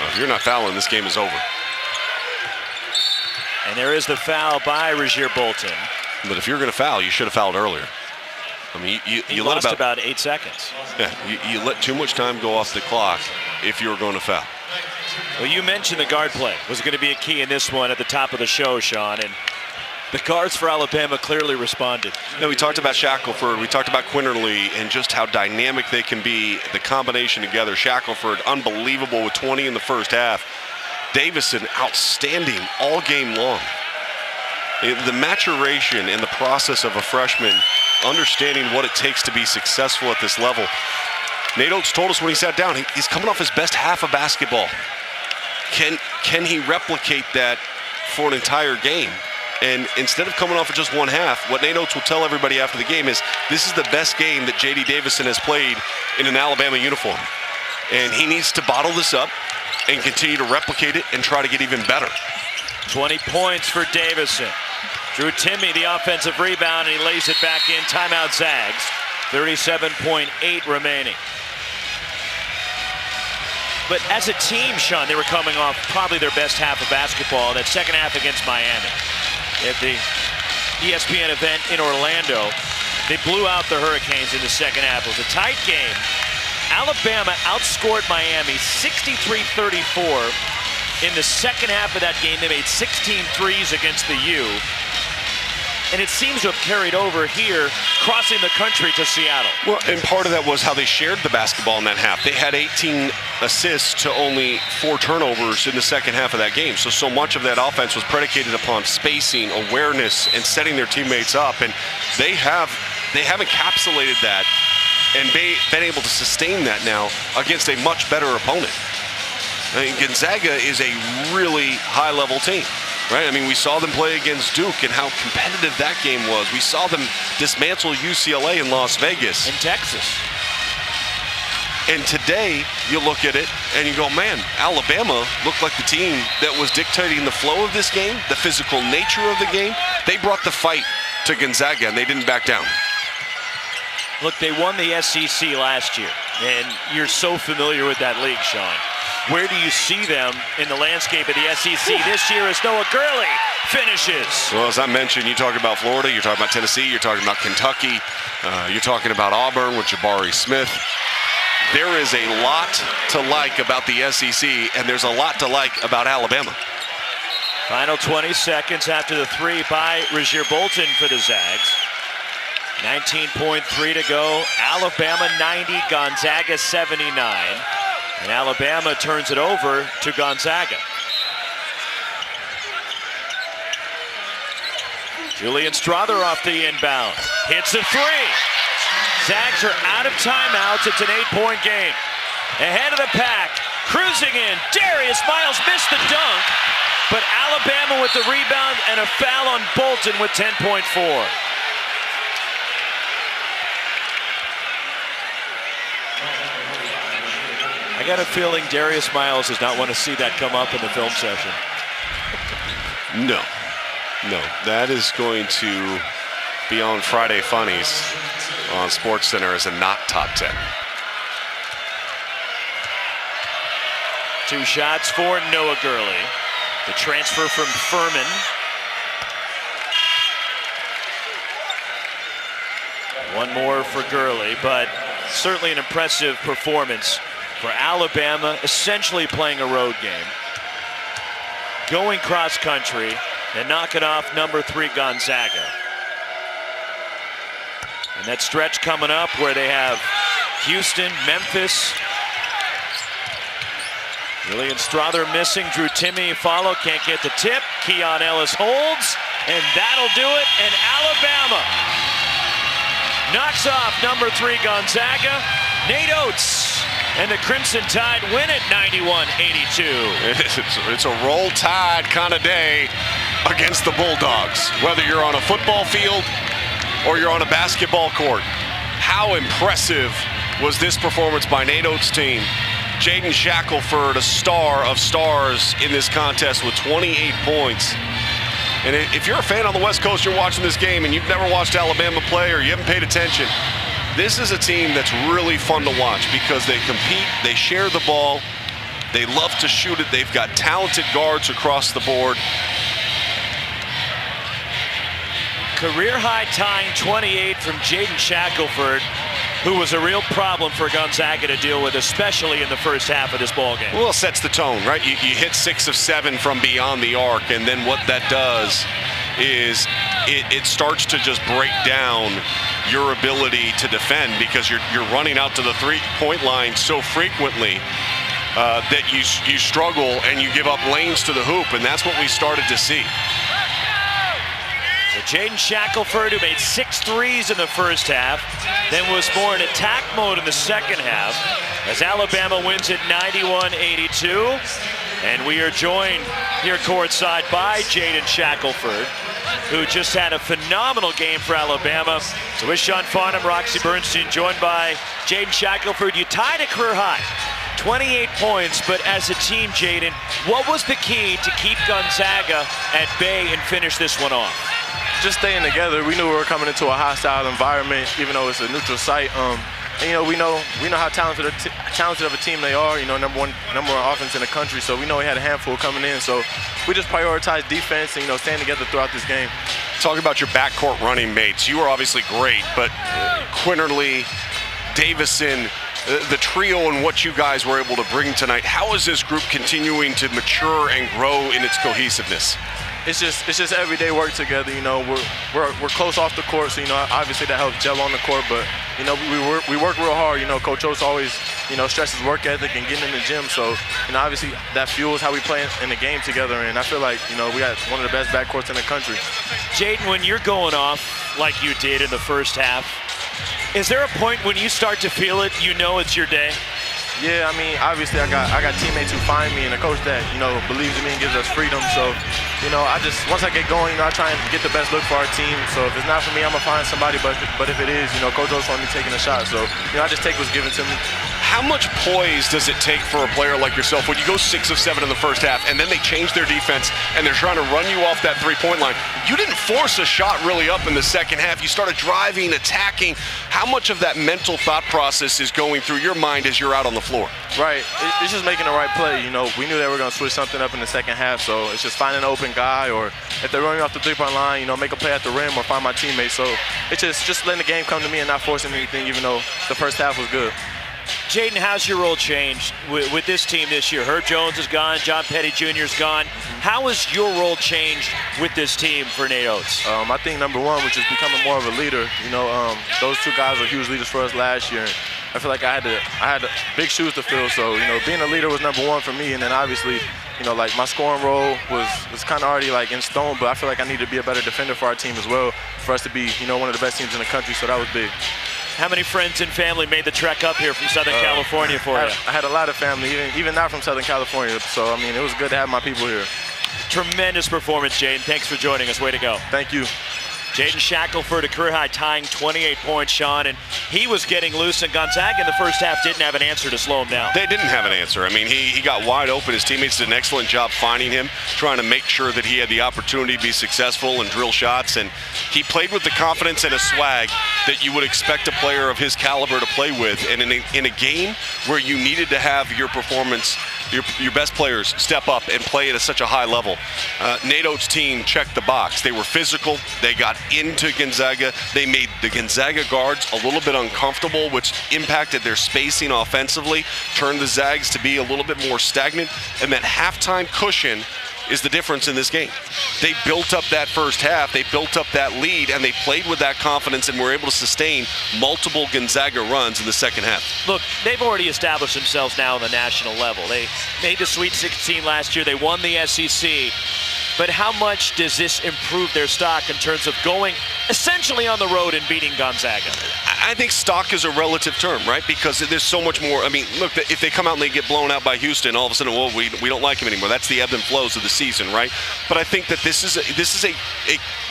Well, if you're not fouling, this game is over. And there is the foul by Rasir Bolton. But if you're going to foul, you should have fouled earlier. I mean, you let about 8 seconds. Yeah, you let too much time go off the clock if you were going to foul. Well, you mentioned the guard play was going to be a key in this one at the top of the show, Sean, and the guards for Alabama clearly responded. Yeah, we talked about Shackelford, we talked about Quinn-Early, and just how dynamic they can be, the combination together. Shackelford, unbelievable with 20 in the first half. Davison, outstanding all game long. The maturation and the process of a freshman, understanding what it takes to be successful at this level. Nate Oates told us when he sat down, he's coming off his best half of basketball. Can he replicate that for an entire game? And instead of coming off of just one half, what Nate Oates will tell everybody after the game is, this is the best game that J.D. Davison has played in an Alabama uniform. And he needs to bottle this up and continue to replicate it and try to get even better. 20 points for Davison. Drew Timme the offensive rebound, and he lays it back in. Timeout Zags. 37.8 remaining. But as a team, Sean, they were coming off probably their best half of basketball, that second half against Miami. At the ESPN event in Orlando, they blew out the Hurricanes in the second half. It was a tight game. Alabama outscored Miami 63-34. In the second half of that game, they made 16 threes against the U. And it seems to have carried over here, crossing the country to Seattle. Well, and part of that was how they shared the basketball in that half. They had 18 assists to only 4 turnovers in the second half of that game. So much of that offense was predicated upon spacing, awareness, and setting their teammates up. And they have encapsulated that and been able to sustain that now against a much better opponent. I mean, Gonzaga is a really high-level team, right? I mean, we saw them play against Duke and how competitive that game was. We saw them dismantle UCLA in Las Vegas. In Texas. And today, you look at it and you go, man, Alabama looked like the team that was dictating the flow of this game, the physical nature of the game. They brought the fight to Gonzaga, and they didn't back down. Look, they won the SEC last year, and you're so familiar with that league, Sean. Where do you see them in the landscape of the SEC this year as Noah Gurley finishes? Well, as I mentioned, you talk about Florida, you're talking about Tennessee, you're talking about Kentucky, you're talking about Auburn with Jabari Smith. There is a lot to like about the SEC, and there's a lot to like about Alabama. Final 20 seconds after the three by Rasir Bolton for the Zags. 19.3 to go. Alabama 90, Gonzaga 79. And Alabama turns it over to Gonzaga. Julian Strother off the inbound. Hits a three. Zags are out of timeouts. It's an 8-point game. Ahead of the pack. Cruising in. Darius Miles missed the dunk. But Alabama with the rebound and a foul on Bolton with 10.4. I got a feeling Darius Miles does not want to see that come up in the film session. No. That is going to be on Friday Funnies on SportsCenter as a not top 10. 2 shots for Noah Gurley. The transfer from Furman. One more for Gurley, but certainly an impressive performance for Alabama, essentially playing a road game. Going cross country and knocking off number 3 Gonzaga. And that stretch coming up where they have Houston, Memphis, Julian Strother missing. Drew Timme can't get the tip. Keon Ellis holds, and that'll do it. And Alabama knocks off number 3 Gonzaga. Nate Oates and the Crimson Tide win it 91-82. It's a roll tide kind of day against the Bulldogs, whether you're on a football field or you're on a basketball court. How impressive was this performance by Nate Oates' team? Jaden Shackelford, a star of stars in this contest with 28 points. And if you're a fan on the West Coast, you're watching this game and you've never watched Alabama play or you haven't paid attention, this is a team that's really fun to watch because they compete, they share the ball, they love to shoot it, they've got talented guards across the board. Career-high tying 28 from Jaden Shackelford, who was a real problem for Gonzaga to deal with, especially in the first half of this ballgame. Well, it sets the tone, right? You hit 6 of 7 from beyond the arc, and then what that does is it starts to just break down your ability to defend because you're running out to the 3-point line so frequently that you struggle and you give up lanes to the hoop, and that's what we started to see. So Jaden Shackelford, who made 6 threes in the first half, then was more in attack mode in the second half as Alabama wins it 91-82. And we are joined here courtside by Jaden Shackelford, who just had a phenomenal game for Alabama. So with Sean Farnham, Roxy Bernstein, joined by Jaden Shackelford. You tied a career high, 28 points, but as a team, Jaden, what was the key to keep Gonzaga at bay and finish this one off? Just staying together. We knew we were coming into a hostile environment, even though it's a neutral site. And we know how talented of a team they are. Number one offense in the country. So we know we had a handful coming in. So we just prioritized defense and staying together throughout this game. Talk about your backcourt running mates. You were obviously great, but Quinterly, Davison, the trio and what you guys were able to bring tonight. How is this group continuing to mature and grow in its cohesiveness? It's just everyday work together. We're close off the court, so obviously that helps gel on the court. But we work real hard. Coach Oates always stresses work ethic and getting in the gym. So obviously that fuels how we play in the game together. And I feel like we got one of the best backcourts in the country. Jaden, when you're going off like you did in the first half, is there a point when you start to feel it? It's your day. Yeah, obviously I got teammates who find me and a coach that, believes in me and gives us freedom. So, once I get going, I try and get the best look for our team. So if it's not for me, I'm going to find somebody. But if it is, Coach Oates wants me taking a shot. So, I just take what's given to me. How much poise does it take for a player like yourself when you go 6 of 7 in the first half and then they change their defense and they're trying to run you off that 3-point line? You didn't force a shot really up in the second half. You started driving, attacking. How much of that mental thought process is going through your mind as you're out on the floor? Right. It's just making the right play. We knew they were going to switch something up in the second half, so it's just finding an open guy, or if they're running off the 3-point line, make a play at the rim or find my teammates. So it's just letting the game come to me and not forcing anything, even though the first half was good. Jaden, how's your role changed with this team this year? Herb Jones is gone, John Petty Jr. is gone. How has your role changed with this team for Nate Oates? I think number one was just becoming more of a leader. Those 2 guys were huge leaders for us last year. I feel like I had big shoes to fill. So being a leader was number one for me, and then obviously, my scoring role was kind of already in stone. But I feel like I need to be a better defender for our team as well, for us to be one of the best teams in the country. So that was big. How many friends and family made the trek up here from Southern California for you? I had a lot of family, even not from Southern California. So, it was good to have my people here. Tremendous performance, Jaden. Thanks for joining us. Way to go. Thank you. Jaden Shackelford, a career-high tying 28 points, Sean, and he was getting loose, and Gonzaga in the first half didn't have an answer to slow him down. They didn't have an answer. He got wide open. His teammates did an excellent job finding him, trying to make sure that he had the opportunity to be successful and drill shots, and he played with the confidence and a swag that you would expect a player of his caliber to play with. And in a game where you needed to have your performance, your best players step up and play at such a high level, Nate Oates' team checked the box. They were physical. They got into Gonzaga. They made the Gonzaga guards a little bit uncomfortable, which impacted their spacing offensively, turned the Zags to be a little bit more stagnant, and that halftime cushion is the difference in this game. They built up that first half, they built up that lead, and they played with that confidence and were able to sustain multiple Gonzaga runs in the second half. Look, they've already established themselves now on the national level. They made the Sweet 16 last year. They won the SEC. But how much does this improve their stock in terms of going essentially on the road and beating Gonzaga? I think stock is a relative term, right? Because there's so much more. I mean, look, if they come out and they get blown out by Houston, all of a sudden, well, we don't like him anymore. That's the ebb and flows of the season, right? But I think that this is a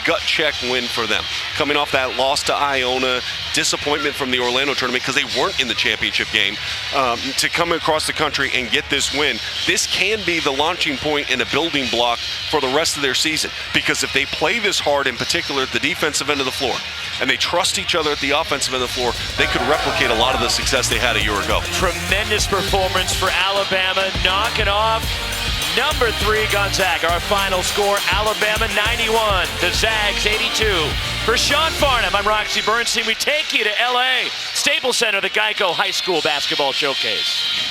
gut check win for them. Coming off that loss to Iona, disappointment from the Orlando tournament because they weren't in the championship game, to come across the country and get this win, this can be the launching point and a building block for the rest of their season. Because if they play this hard, in particular at the defensive end of the floor, and they trust each other at the offensive end of the floor, they could replicate a lot of the success they had a year ago. Tremendous performance for Alabama, knocking off number 3 Gonzaga. Our final score, Alabama 91, the Zags 82. For Sean Farnham, I'm Roxy Bernstein. We take you to LA, Staples Center, the Geico High School Basketball Showcase.